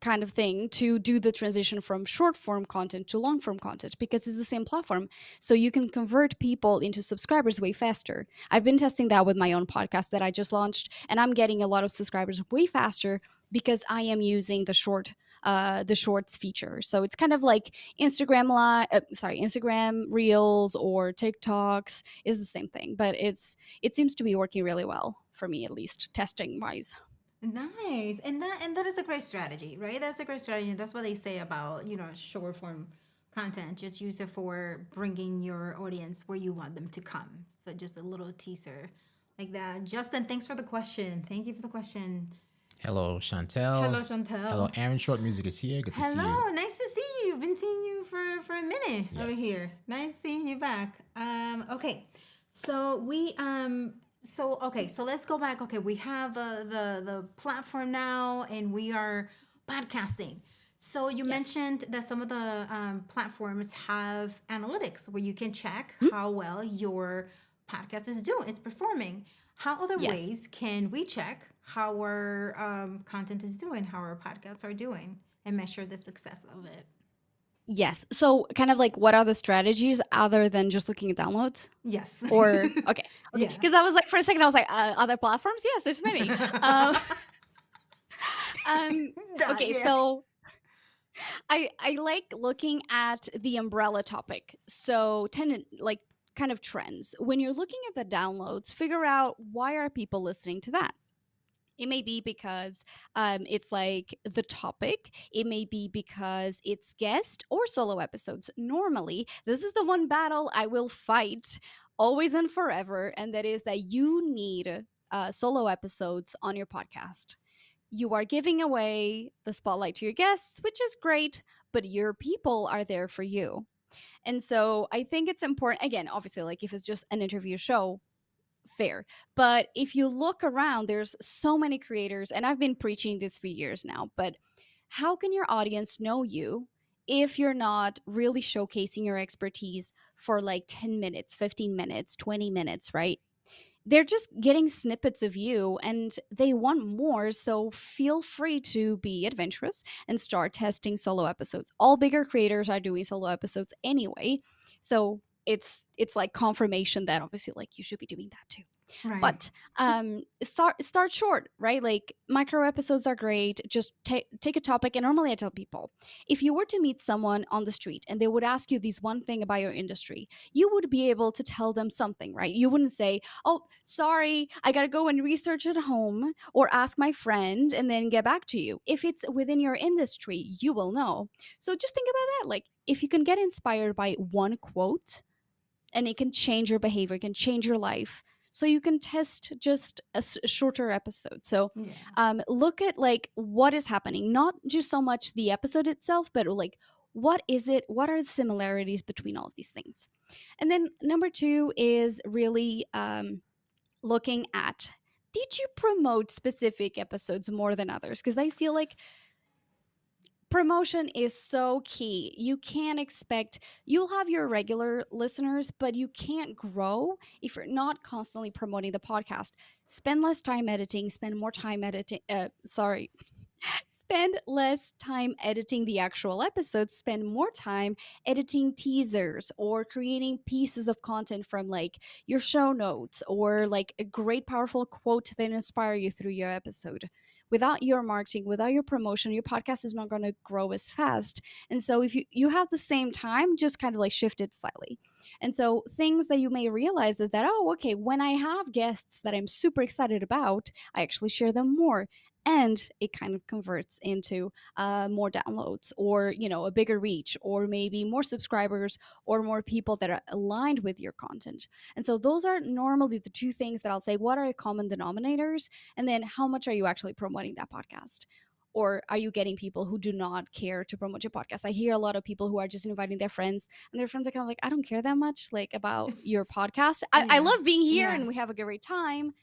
kind of thing to do the transition from short form content to long form content, because it's the same platform. So you can convert people into subscribers way faster. I've been testing that with my own podcast that I just launched, and I'm getting a lot of subscribers way faster because I am using the shorts feature. So it's kind of like Instagram Reels or TikToks is the same thing, but it seems to be working really well for me, at least testing wise. Nice. And that is a great strategy, right? That's a great strategy. That's what they say about, short form content. Just use it for bringing your audience where you want them to come. So just a little teaser like that. Justin, thanks for the question. Thank you for the question. Hello, Chantel. Hello, Chantel. Hello, Aaron. Short Music is here. Good to see you. Hello, nice to see you. Been seeing you for a minute over Yes. here. Nice seeing you back. Okay. So we so let's go back. Okay, we have the platform now, and we are podcasting. So you mentioned that some of the platforms have analytics where you can check how well your podcast is doing, it's performing. How other Yes. ways can we check how our content is doing, how our podcasts are doing, and measure the success of it? Yes. So kind of like what are the strategies other than just looking at downloads? Yes. Or okay. Yeah. Because I was like, for a second, I was like, other platforms? Yes, there's many. Okay, Yeah. so I like looking at the umbrella topic. So like kind of trends. When you're looking at the downloads, figure out why are people listening to that? It may be because it's like the topic. It may be because it's guest or solo episodes. Normally, this is the one battle I will fight always and forever, and that is that you need solo episodes on your podcast. You are giving away the spotlight to your guests, which is great, but your people are there for you. And so I think it's important, again, obviously, like if it's just an interview show, fair. But if you look around, there's so many creators, and I've been preaching this for years now, but how can your audience know you if you're not really showcasing your expertise for like 10 minutes, 15 minutes, 20 minutes, right? They're just getting snippets of you and they want more. So feel free to be adventurous and start testing solo episodes. All bigger creators are doing solo episodes anyway. So it's like confirmation that obviously like you should be doing that too. Right. But start short, right? Like micro episodes are great. Just take a topic. And normally I tell people, if you were to meet someone on the street and they would ask you this one thing about your industry, you would be able to tell them something, right? You wouldn't say, oh, sorry, I gotta go and research at home or ask my friend and then get back to you. If it's within your industry, you will know. So just think about that. Like if you can get inspired by one quote, and it can change your behavior, it can change your life. So you can test just a shorter episode. So Yeah. look at like what is happening, not just so much the episode itself, but like what is it? What are the similarities between all of these things? And then number two is really looking at, did you promote specific episodes more than others? Because I feel like promotion is so key. You can't expect, you'll have your regular listeners, but you can't grow if you're not constantly promoting the podcast. Spend less time editing, spend more time editing. Spend less time editing the actual episodes, spend more time editing teasers or creating pieces of content from like your show notes or like a great powerful quote that inspire you through your episode. Without your marketing, without your promotion, your podcast is not going to grow as fast. And so if you have the same time, just kind of like shift it slightly. And so things that you may realize is that, oh, okay, when I have guests that I'm super excited about, I actually share them more, and it kind of converts into more downloads or a bigger reach or maybe more subscribers or more people that are aligned with your content. And so those are normally the two things that I'll say, what are the common denominators, and then how much are you actually promoting that podcast? Or are you getting people who do not care to promote your podcast? I hear a lot of people who are just inviting their friends, and their friends are kind of like, I don't care that much like about your podcast. I Yeah. love being here Yeah. and we have a great time,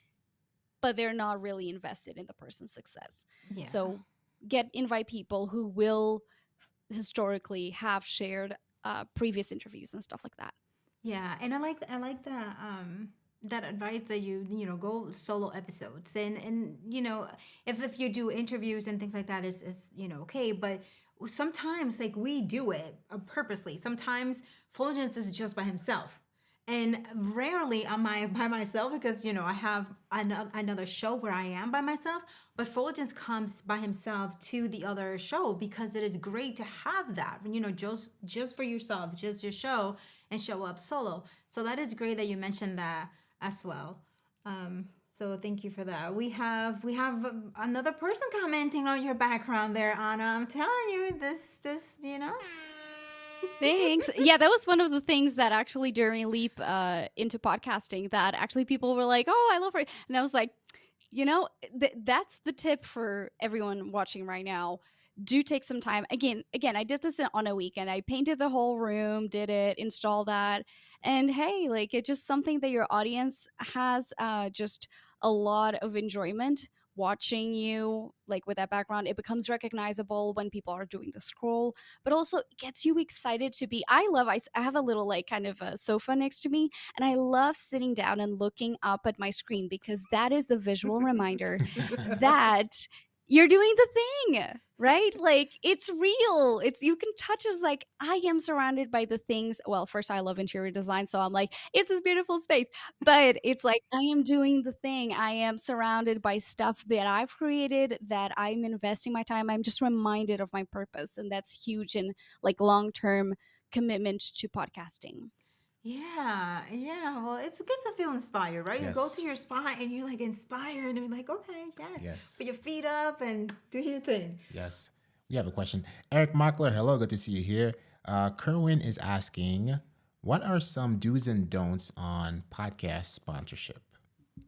but they're not really invested in the person's success. Yeah. So invite people who will historically have shared previous interviews and stuff like that. Yeah, and I like that advice that you go solo episodes, and if you do interviews and things like that is okay, but sometimes like we do it purposely. Sometimes Fulgens is just by himself, and rarely am I by myself because I have another show where I am by myself. But Fulgens comes by himself to the other show because it is great to have that, just for yourself, just your show, and show up solo. So that is great that you mentioned that as well. So thank you for that. We have another person commenting on your background there, Anna. I'm telling you, this. Thanks. Yeah, that was one of the things that actually during Leap into podcasting that actually people were like, oh, I love her. And I was like, that's the tip for everyone watching right now. Do take some time. Again, I did this on a weekend. I painted the whole room, did it, installed that. And hey, like it's just something that your audience has just a lot of enjoyment watching you, like with that background. It becomes recognizable when people are doing the scroll, but also it gets you excited to be. I have a little like kind of a sofa next to me, and I love sitting down and looking up at my screen because that is the visual reminder that you're doing the thing, right? Like it's real. It's, you can touch it. It's like I am surrounded by the things. Well, first I love interior design, so I'm like, it's this beautiful space. But it's like I am doing the thing. I am surrounded by stuff that I've created, that I'm investing my time. I'm just reminded of my purpose, and that's huge in like long-term commitment to podcasting. Yeah, yeah. Well, it's good to feel inspired, right? You go to Yes. your spot and you're like inspired and you're like, okay, yes. Yes. Put your feet up and do your thing. Yes. We have a question. Eric Mockler, hello. Good to see you here. Kerwin is asking, what are some do's and don'ts on podcast sponsorship?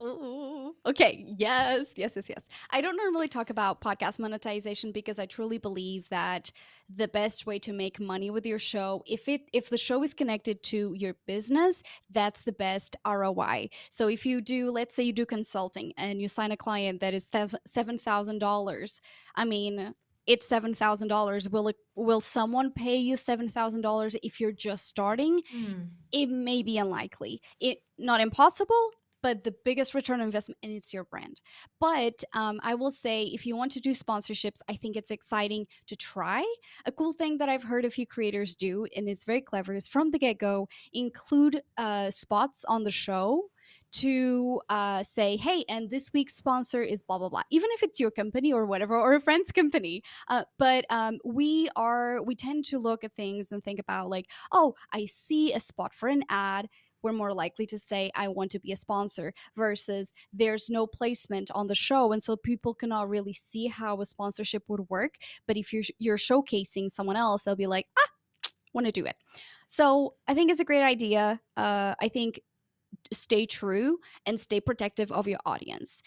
Ooh. Okay. Yes. Yes. Yes. Yes. I don't normally talk about podcast monetization because I truly believe that the best way to make money with your show, if the show is connected to your business, that's the best ROI. So if you do, let's say you do consulting and you sign a client that is $7,000, I mean, it's $7,000. Will someone pay you $7,000 if you're just starting? Mm. It may be unlikely. It not impossible, but the biggest return on investment, and it's your brand. But I will say, if you want to do sponsorships, I think it's exciting to try. A cool thing that I've heard a few creators do, and it's very clever, is from the get go include spots on the show to say, hey, and this week's sponsor is blah blah blah, even if it's your company or whatever, or a friend's company. But we tend to look at things and think about like, oh, I see a spot for an ad. We're more likely to say, I want to be a sponsor, versus there's no placement on the show. And so people cannot really see how a sponsorship would work. But if you're showcasing someone else, they'll be like, want to do it. So I think it's a great idea. I think stay true and stay protective of your audience.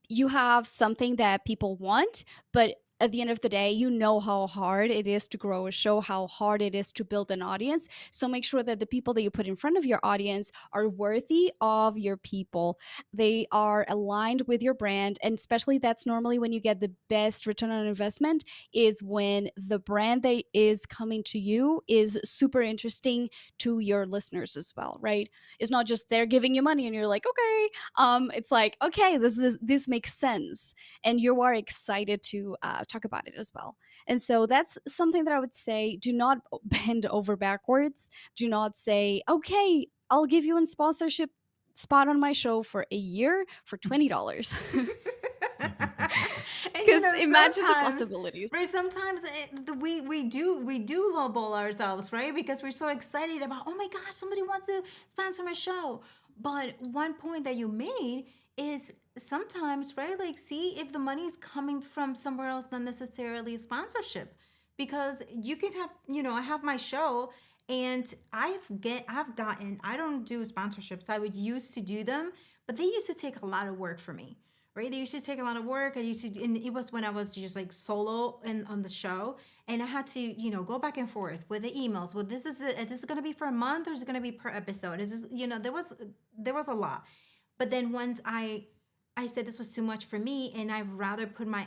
You have something that people want, but at the end of the day, you know how hard it is to grow a show, how hard it is to build an audience. So make sure that the people that you put in front of your audience are worthy of your people. They are aligned with your brand. And especially that's normally when you get the best return on investment, is when the brand that is coming to you is super interesting to your listeners as well, right? It's not just they're giving you money and you're like, okay. It's like, okay, this makes sense, and you are excited to talk about it as well. And so that's something that I would say: do not bend over backwards. Do not say, okay, I'll give you a sponsorship spot on my show for a year for $20. And Because imagine the sometimes, possibilities. right? Sometimes we do lowball ourselves, right? Because we're so excited about, oh my gosh, somebody wants to sponsor my show. But one point that you made is sometimes, right? Like, see if the money is coming from somewhere else, not necessarily sponsorship, because you can have, I have my show. And I've gotten, I don't do sponsorships. I would used to do them, but they used to take a lot of work for me, right? They used to take a lot of work. And it was when I was just like solo and on the show, and I had to, go back and forth with the emails. Well, is this going to be for a month, or is it going to be per episode? Is this, there was a lot. But then once I said this was too much for me, and I'd rather put my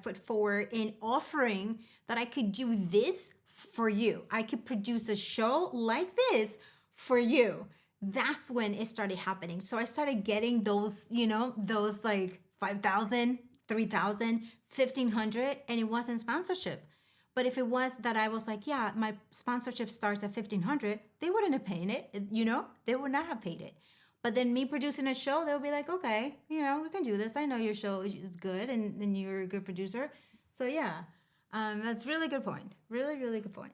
foot forward in offering that I could do this for you. I could produce a show like this for you. That's when it started happening. So I started getting those like 5,000, 3,000, 1,500, and it wasn't sponsorship. But if it was that I was like, yeah, my sponsorship starts at 1,500, they wouldn't have paid it, they would not have paid it. But then me producing a show, they'll be like, okay, we can do this. I know your show is good, and you're a good producer. So yeah, that's really good point. Really, really good point.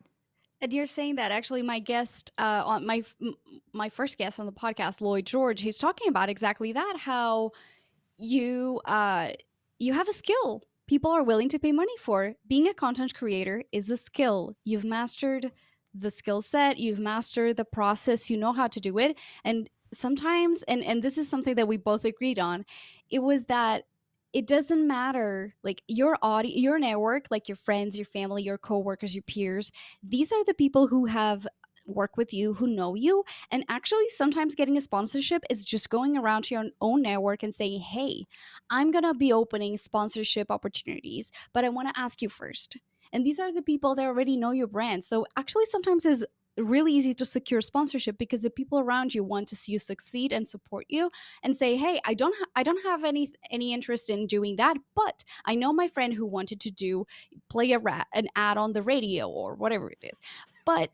And you're saying that actually my guest on my first guest on the podcast, Lloyd George, he's talking about exactly that, how you you have a skill people are willing to pay money for. Being a content creator is a skill. You've mastered the skill set, you've mastered the process, you know how to do it. And sometimes, and this is something that we both agreed on, it was that it doesn't matter, like your audience, your network, like your friends, your family, your coworkers, your peers, these are the people who have worked with you, who know you. And actually sometimes getting a sponsorship is just going around to your own network and saying, hey, I'm gonna be opening sponsorship opportunities, but I want to ask you first. And these are the people that already know your brand. So actually sometimes is really easy to secure sponsorship because the people around you want to see you succeed and support you, and say, hey, I don't have any interest in doing that, but I know my friend who wanted to play an ad on the radio or whatever it is. But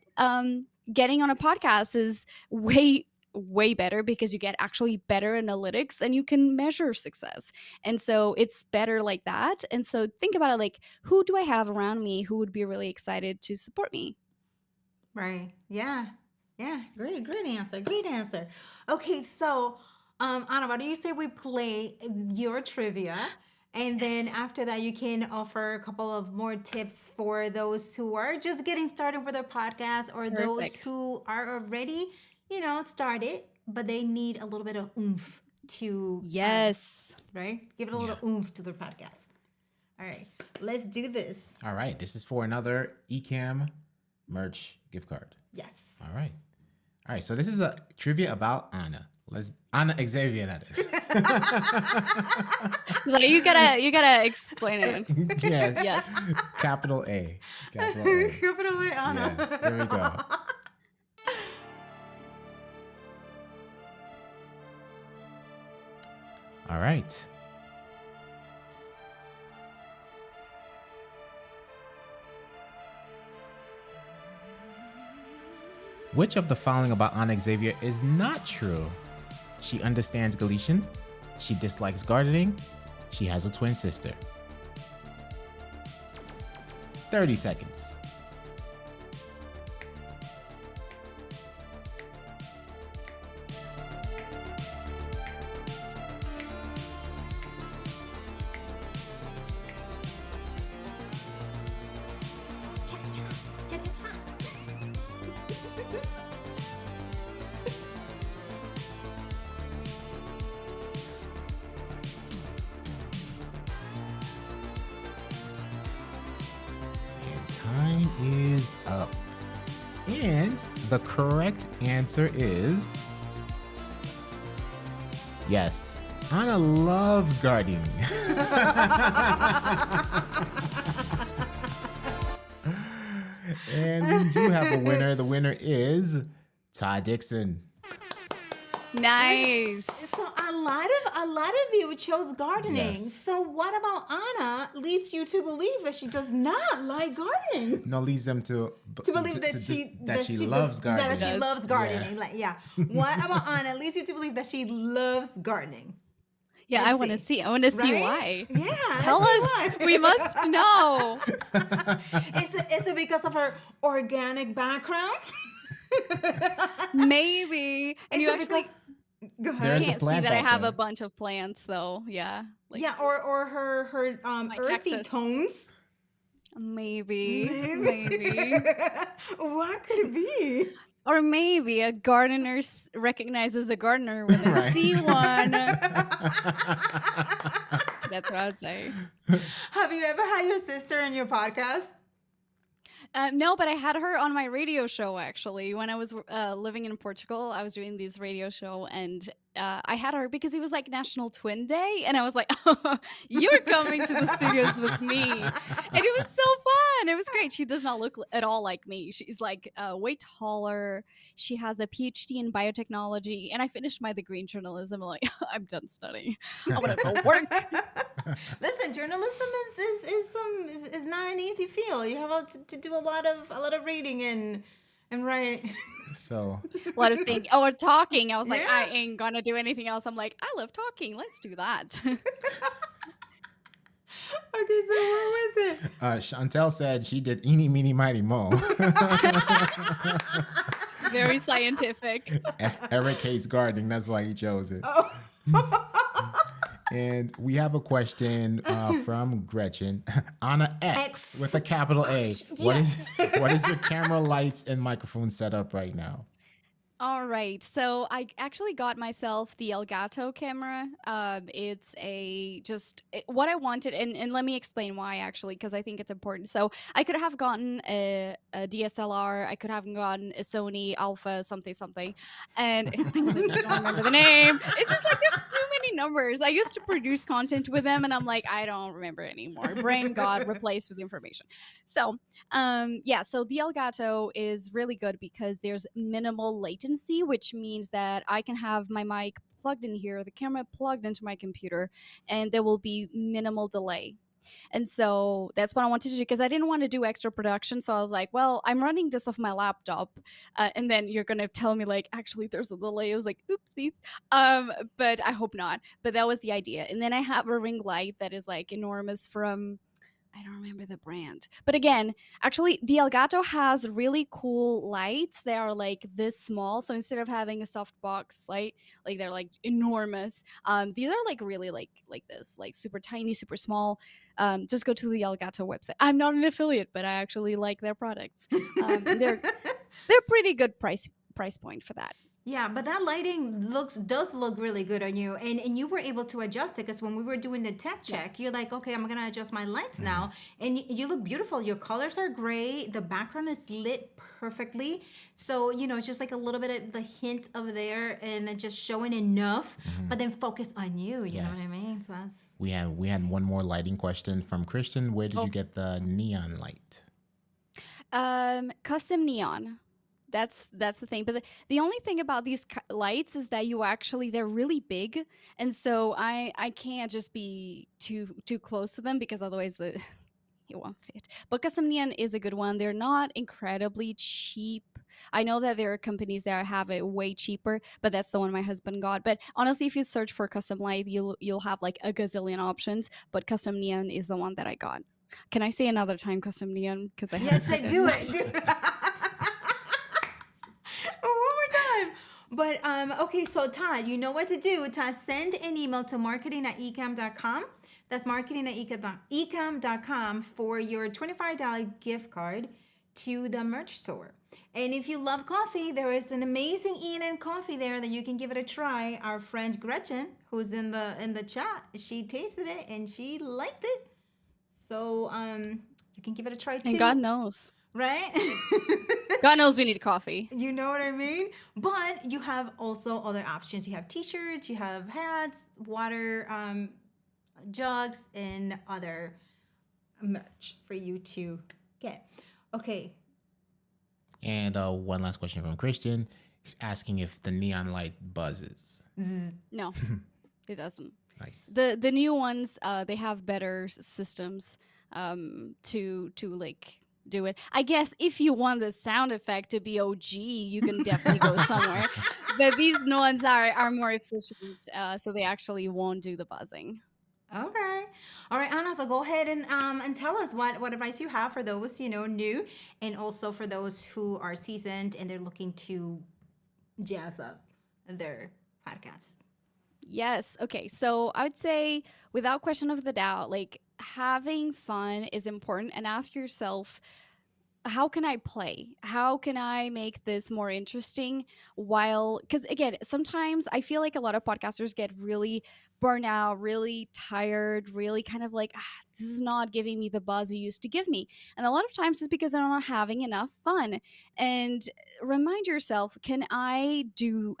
getting on a podcast is way better because you get actually better analytics and you can measure success. And so it's better like that. And so think about it, like, who do I have around me who would be really excited to support me? Right. Yeah. Yeah, great answer. Great answer. Okay, so Anna, why do you say we play your trivia? And then Yes. after that, you can offer a couple of more tips for those who are just getting started with their podcast or those Perfect. who are already, started, but they need a little bit of oomph to, Yes. right? Give it a Yeah. little oomph to their podcast. All right, let's do this. All right. This is for another Ecamm merch gift card. Yes. All right. All right. So this is a trivia about Ana. Ana Xavier, that is. So you gotta explain it. Yes. Yes. Capital A. Capital A. Give it away, Anna. Yes. There we go. All right. Which of the following about Ana Xavier is not true? She understands Galician. She dislikes gardening. She has a twin sister. 30 seconds. And time is up. And the correct answer is yes. Ana loves gardening. And we do have a winner. The winner is Todd Dixon. Nice. So a lot of you chose gardening. Yes. So what about Anna leads you to believe that she does not like gardening? No, leads them to Believe that she loves gardening. That she loves gardening. Yeah. Like, yeah. What about Anna leads you to believe that she loves gardening? Yeah, Let's I want to see. see. I want to see Right? why. Yeah. Tell let's see us. why. We must know. Is it because of her organic background? Maybe. And Is you it actually because- Go There's ahead. a can't see plant that I back have there. a bunch of plants, though. Yeah. Like, Yeah, or her My earthy cactus. tones. Maybe. What could it be? Or maybe a gardener recognizes a gardener when they Right. see one. That's what I would say. Have you ever had your sister in your podcast? No, but I had her on my radio show actually. When I was living in Portugal, I was doing this radio show, and I had her because it was like National Twin Day, and I was like, "You're coming to the studios with me," and it was so fun. It was great. She does not look at all like me. She's like way taller. She has a PhD in biotechnology, and I finished my degree in journalism. I'm like, I'm done studying. I want to go work. Listen, journalism is not an easy field. You have to do a lot of reading and writing. So A lot of things. Oh, or talking. I was like, Yeah. I ain't gonna do anything else. I'm like, I love talking. Let's do that. Okay, so what was it? Chantel said she did eeny, meeny, miny, mo. Very scientific. Eric hates gardening. That's why he chose it. Oh. And we have a question from Gretchen. Ana X X. with a capital A. Yeah. What is your camera, lights, and microphone setup right now? All right. So I actually got myself the Elgato camera. It's what I wanted, and let me explain why actually, because I think it's important. So I could have gotten a DSLR. I could have gotten a Sony Alpha something, and I don't remember the name. It's just like there's too many numbers. I used to produce content with them, and I'm like, I don't remember anymore. Brain got replaced with information. So so the Elgato is really good because there's minimal latency, which means that I can have my mic plugged in here, the camera plugged into my computer, and there will be minimal delay. And so that's what I wanted to do because I didn't want to do extra production. So I was like, well, I'm running this off my laptop. And then you're going to tell me, like, actually, there's a delay. I was like, oopsies. But I hope not. But that was the idea. And then I have a ring light that is like enormous from I don't remember the brand. But again, actually, the Elgato has really cool lights. They are like this small. So instead of having a softbox light, like they're like enormous. These are like really like this, like super tiny, super small. Just go to the Elgato website. I'm not an affiliate, but I actually like their products. They're pretty good price point for that. Yeah, but that lighting does look really good on you, and you were able to adjust it because when we were doing the tech Yeah. check, you're like, okay, I'm gonna adjust my lights now, and you look beautiful. Your colors are great. The background is lit perfectly, so it's just like a little bit of the hint of there, and it just showing enough, but then focus on you. You know what Yes. I mean? So that's We had one more lighting question from Christian. Where did Oh, you get the neon light? custom neon. That's the thing. But the only thing about these lights is that they're really big, and so I can't just be too close to them because otherwise the it won't fit. But custom neon is a good one. They're not incredibly cheap. I know that there are companies that have it way cheaper, but that's the one my husband got. But honestly, if you search for custom light, you'll have like a gazillion options. But custom neon is the one that I got. Can I say another time custom neon because I haven't yes, I said it do much? it. One more time. But okay, so Todd, you know what to do. Todd, send an email to marketing@ecamm.com. That's marketing@ecamm.com for your $25 gift card to the merch store. And if you love coffee, there is an amazing Ian coffee there that you can give it a try. Our friend Gretchen, who's in the chat, she tasted it and she liked it. So you can give it a try And God too, knows. right? God knows we need coffee. You know what I mean? But you have also other options. You have t-shirts, you have hats, water jugs, and other merch for you to get. Okay. And one last question from Christian. He's asking if the neon light buzzes. No, it doesn't. Nice. The new ones they have better systems to like do it. I guess if you want the sound effect to be OG, you can definitely go somewhere. But these new ones are more efficient, so they actually won't do the buzzing. Okay. All right, Anna. So go ahead and tell us what advice you have for those new, and also for those who are seasoned and they're looking to jazz up their podcast. Yes. Okay. So I would say, without question of the doubt, like having fun is important, and ask yourself, how can I play? How can I make this more interesting? Because again, sometimes I feel like a lot of podcasters get really burnt out, really tired, really kind of like, this is not giving me the buzz it used to give me. And a lot of times it's because they're not having enough fun. And remind yourself, can I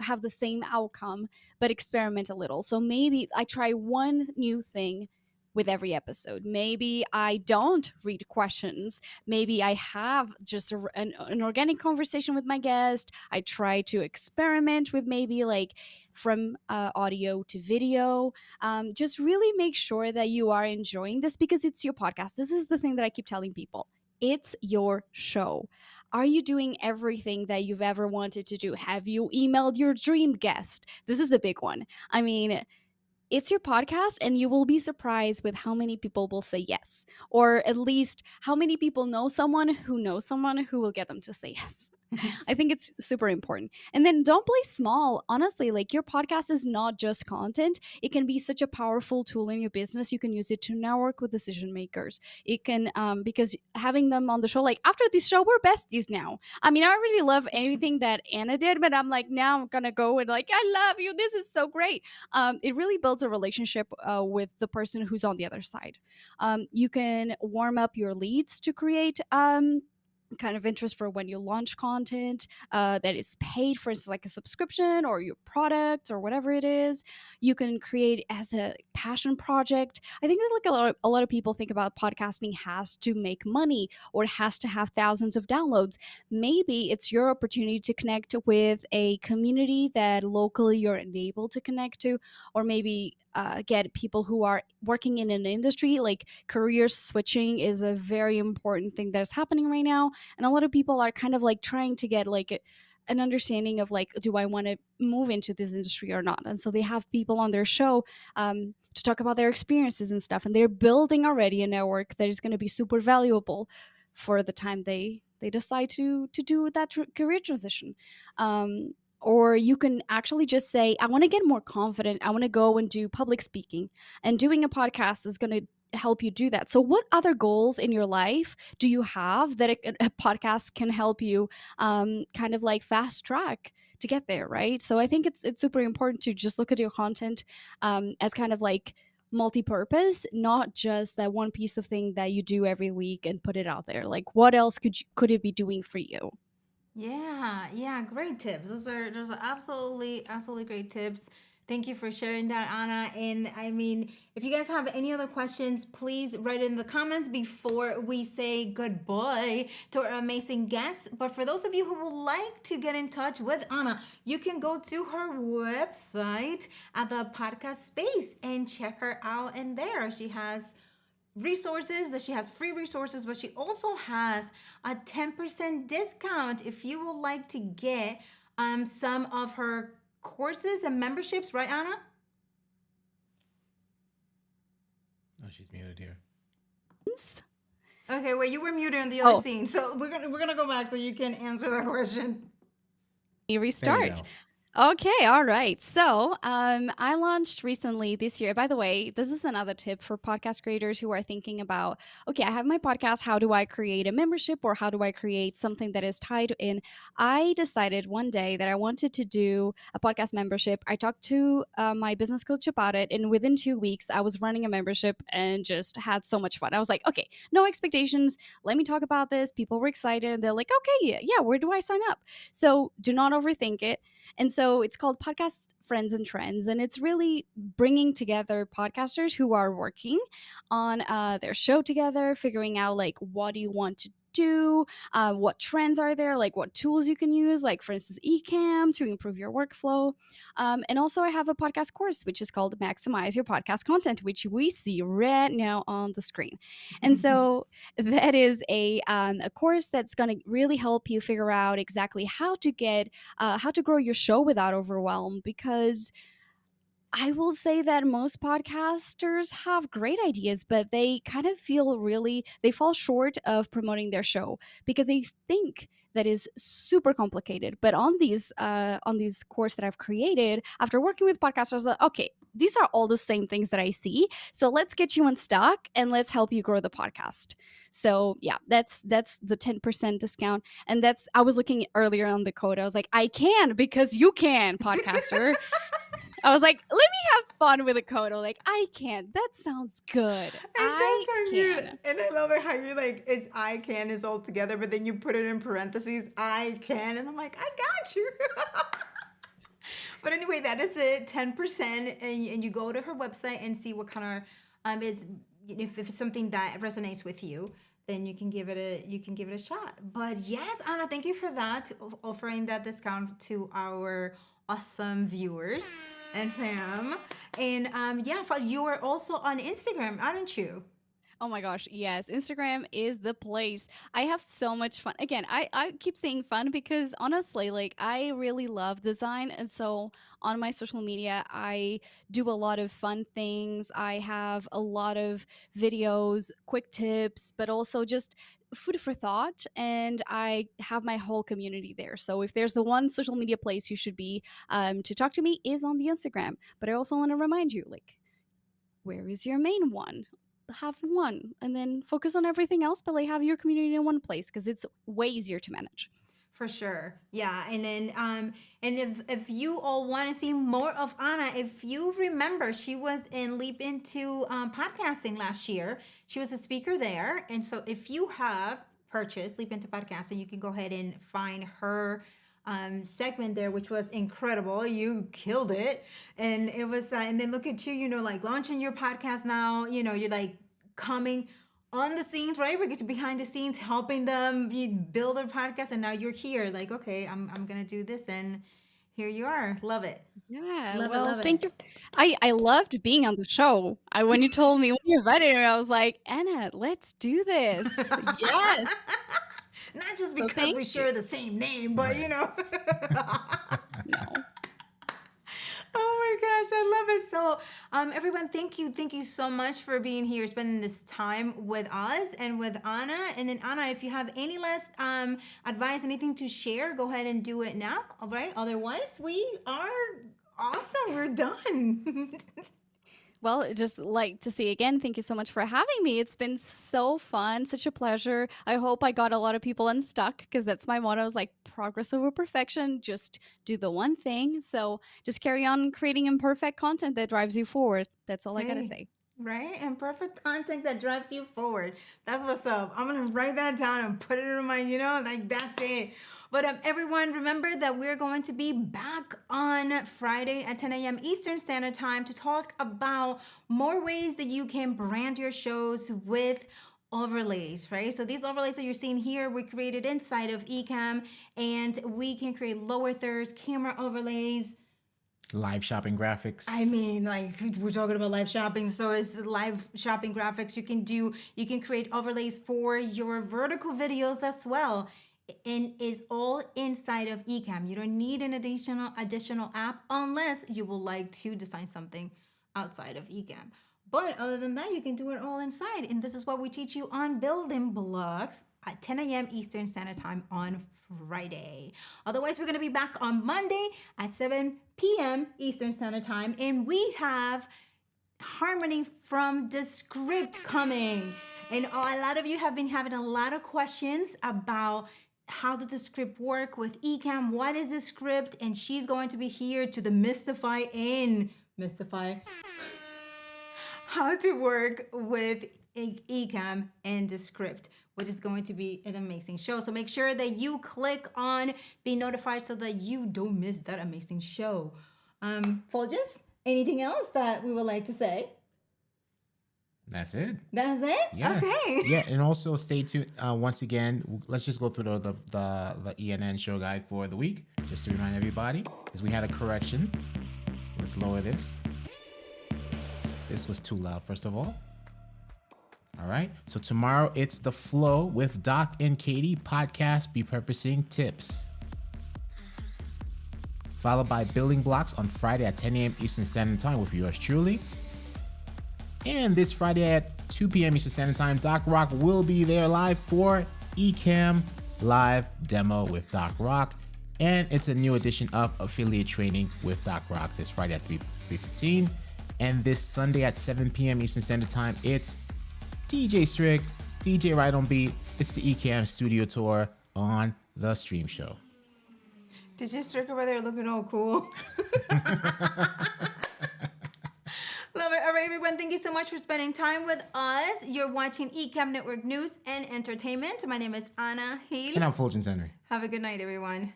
have the same outcome, but experiment a little? So maybe I try one new thing with every episode. Maybe I don't read questions. Maybe I have just an organic conversation with my guest. I try to experiment with maybe like from audio to video. Just really make sure that you are enjoying this because it's your podcast. This is the thing that I keep telling people. It's your show. Are you doing everything that you've ever wanted to do? Have you emailed your dream guest? This is a big one. I mean, it's your podcast, and you will be surprised with how many people will say yes, or at least how many people know someone who will get them to say yes. I think it's super important. And then don't play small. Honestly, like your podcast is not just content. It can be such a powerful tool in your business. You can use it to network with decision makers. It can, because having them on the show, like after this show, we're besties now. I mean, I really love anything that Anna did, but I'm like, now I'm going to go and like, I love you. This is so great. It really builds a relationship with the person who's on the other side. You can warm up your leads to create kind of interest for when you launch content that is paid, for instance like a subscription or your product or whatever it is. You can create as a passion project. I think that like a lot of people think about podcasting has to make money or it has to have thousands of downloads. Maybe it's your opportunity to connect with a community that locally you're unable to connect to, or maybe get people who are working in an industry. Like career switching is a very important thing that's happening right now, and a lot of people are kind of like trying to get like an understanding of like, do I want to move into this industry or not? And so they have people on their show to talk about their experiences and stuff, and they're building already a network that is going to be super valuable for the time they decide to do that career transition. Or you can actually just say, I want to get more confident, I want to go and do public speaking, and doing a podcast is going to help you do that. So what other goals in your life do you have that a podcast can help you kind of like fast track to get there, right? So I think it's super important to just look at your content as kind of like multi-purpose, not just that one piece of thing that you do every week and put it out there. Like, what else could it be doing for you? Yeah, yeah, great tips. Those are absolutely great tips. Thank you for sharing that, Anna. And I mean, if you guys have any other questions, please write it in the comments before we say goodbye to our amazing guests. But for those of you who would like to get in touch with Anna, you can go to her website at the podcast space and check her out in there. She has free resources, but she also has a 10% discount if you would like to get some of her courses and memberships, right, Anna? Oh, she's muted here. Okay, wait, you were muted on the other Oh, scene, so we're gonna go back so you can answer that question. you There you restart. go. Okay, all right. So I launched recently this year. By the way, this is another tip for podcast creators who are thinking about, okay, I have my podcast. How do I create a membership, or how do I create something that is tied in? I decided one day that I wanted to do a podcast membership. I talked to my business coach about it, and within 2 weeks, I was running a membership and just had so much fun. I was like, okay, no expectations. Let me talk about this. People were excited. They're like, okay, yeah, where do I sign up? So do not overthink it. And so it's called Podcast Friends and Trends. And it's really bringing together podcasters who are working on their show together, figuring out like, what do you want to do? What trends are there? Like, what tools you can use, like, for instance, Ecamm to improve your workflow. And also, I have a podcast course, which is called Maximize Your Podcast Content, which we see right now on the screen. And so that is a course that's going to really help you figure out exactly how to grow your show without overwhelm, because I will say that most podcasters have great ideas, but they kind of they fall short of promoting their show because they think that is super complicated. But on these course that I've created after working with podcasters, like, okay, these are all the same things that I see. So let's get you unstuck and let's help you grow the podcast. So yeah, that's the 10% discount. And I was looking earlier on the code. I was like, I can because you can, podcaster. I was like, let me have fun with a code. Like, I can. That sounds good. It I does sound can. good. And I love it how you're like, is I can is all together, but then you put it in parentheses, I can. And I'm like, I got you. But anyway, that is it, 10%. And you go to her website and see what kind of is, if it's something that resonates with you, then you can give it a shot. But yes, Anna, thank you for that, offering that discount to our awesome viewers and fam. And yeah, you are also on Instagram, aren't you? Oh my gosh, yes. Instagram is the place. I have so much fun. Again, I keep saying fun because honestly, like, I really love design. And so on my social media, I do a lot of fun things. I have a lot of videos, quick tips, but also just food for thought. And I have my whole community there. So if there's the one social media place you should be to talk to me, is on the Instagram. But I also want to remind you, like, where is your main one? Have one and then focus on everything else, but like, have your community in one place because it's way easier to manage. For sure. Yeah. And then and if you all want to see more of Anna, if you remember, she was in Leap Into Podcasting last year. She was a speaker there. And so if you have purchased Leap Into Podcasting, you can go ahead and find her segment there, which was incredible. You killed it. And it was and then look at you, like launching your podcast now. You're like coming on the scenes, right? We're getting behind the scenes, helping them build their podcast, and now you're here. Like, okay, I'm gonna do this, and here you are. Love it. Yeah, Love it. well, Love thank it. you. I loved being on the show. When you told me, when you invited me, I was like, Anna, let's do this. Yes. Not just So because thank we share the same name, but Right. you know. No. Oh my gosh, I love it. So, everyone, thank you so much for being here, spending this time with us and with Ana. And then Ana, if you have any last advice, anything to share, go ahead and do it now. All right. Otherwise, we are awesome. We're done. Well, just like to say again, thank you so much for having me. It's been so fun, such a pleasure. I hope I got a lot of people unstuck because that's my motto is like progress over perfection. Just do the one thing. So just carry on creating imperfect content that drives you forward. That's all I got to Hey. say. Right? And perfect content that drives you forward. That's what's up. I'm going to write that down and put it in my, like that's it. But everyone, remember that we're going to be back on Friday at 10 a.m. Eastern Standard Time to talk about more ways that you can brand your shows with overlays, right? So these overlays that you're seeing here, we created inside of Ecamm, and we can create lower thirds, camera overlays. Live shopping graphics. I mean, like we're talking about live shopping, so it's live shopping graphics. You can create overlays for your vertical videos as well, and it's all inside of Ecamm. You don't need an additional app unless you would like to design something outside of Ecamm. But other than that, you can do it all inside. And this is what we teach you on Building Blocks at 10 a.m. Eastern Standard Time on Friday. Otherwise, we're going to be back on Monday at 7 p.m. Eastern Standard Time. And we have Harmony from the script coming. And a lot of you have been having a lot of questions about how does the script work with Ecamm? What is the script? And she's going to be here to demystify and mystify how to work with Ecamm and the script, which is going to be an amazing show. So make sure that you click on be notified so that you don't miss that amazing show. Fuljens, anything else that we would like to say? That's it. That's it? Yeah. Okay. Yeah, and also stay tuned. Once again, let's just go through the ENN show guide for the week, just to remind everybody, because we had a correction. Let's lower this. This was too loud, first of all. All right. So tomorrow it's The Flow with Doc and Katie podcast Repurposing Tips. Followed by Building Blocks on Friday at 10 a.m. Eastern Standard Time with yours truly. And this Friday at 2 p.m. Eastern Standard Time, Doc Rock will be there live for Ecamm Live Demo with Doc Rock. And it's a new edition of Affiliate Training with Doc Rock this Friday at 3:15. And this Sunday at 7 p.m. Eastern Standard Time, it's DJ Strick, DJ Right on Beat. It's the Ecamm Studio Tour on the Stream Show. DJ Strick over there looking all cool. Love it. All right, everyone. Thank you so much for spending time with us. You're watching Ecamm Network News and Entertainment. My name is Ana Xavier. And I'm Fuljens Henry. Have a good night, everyone.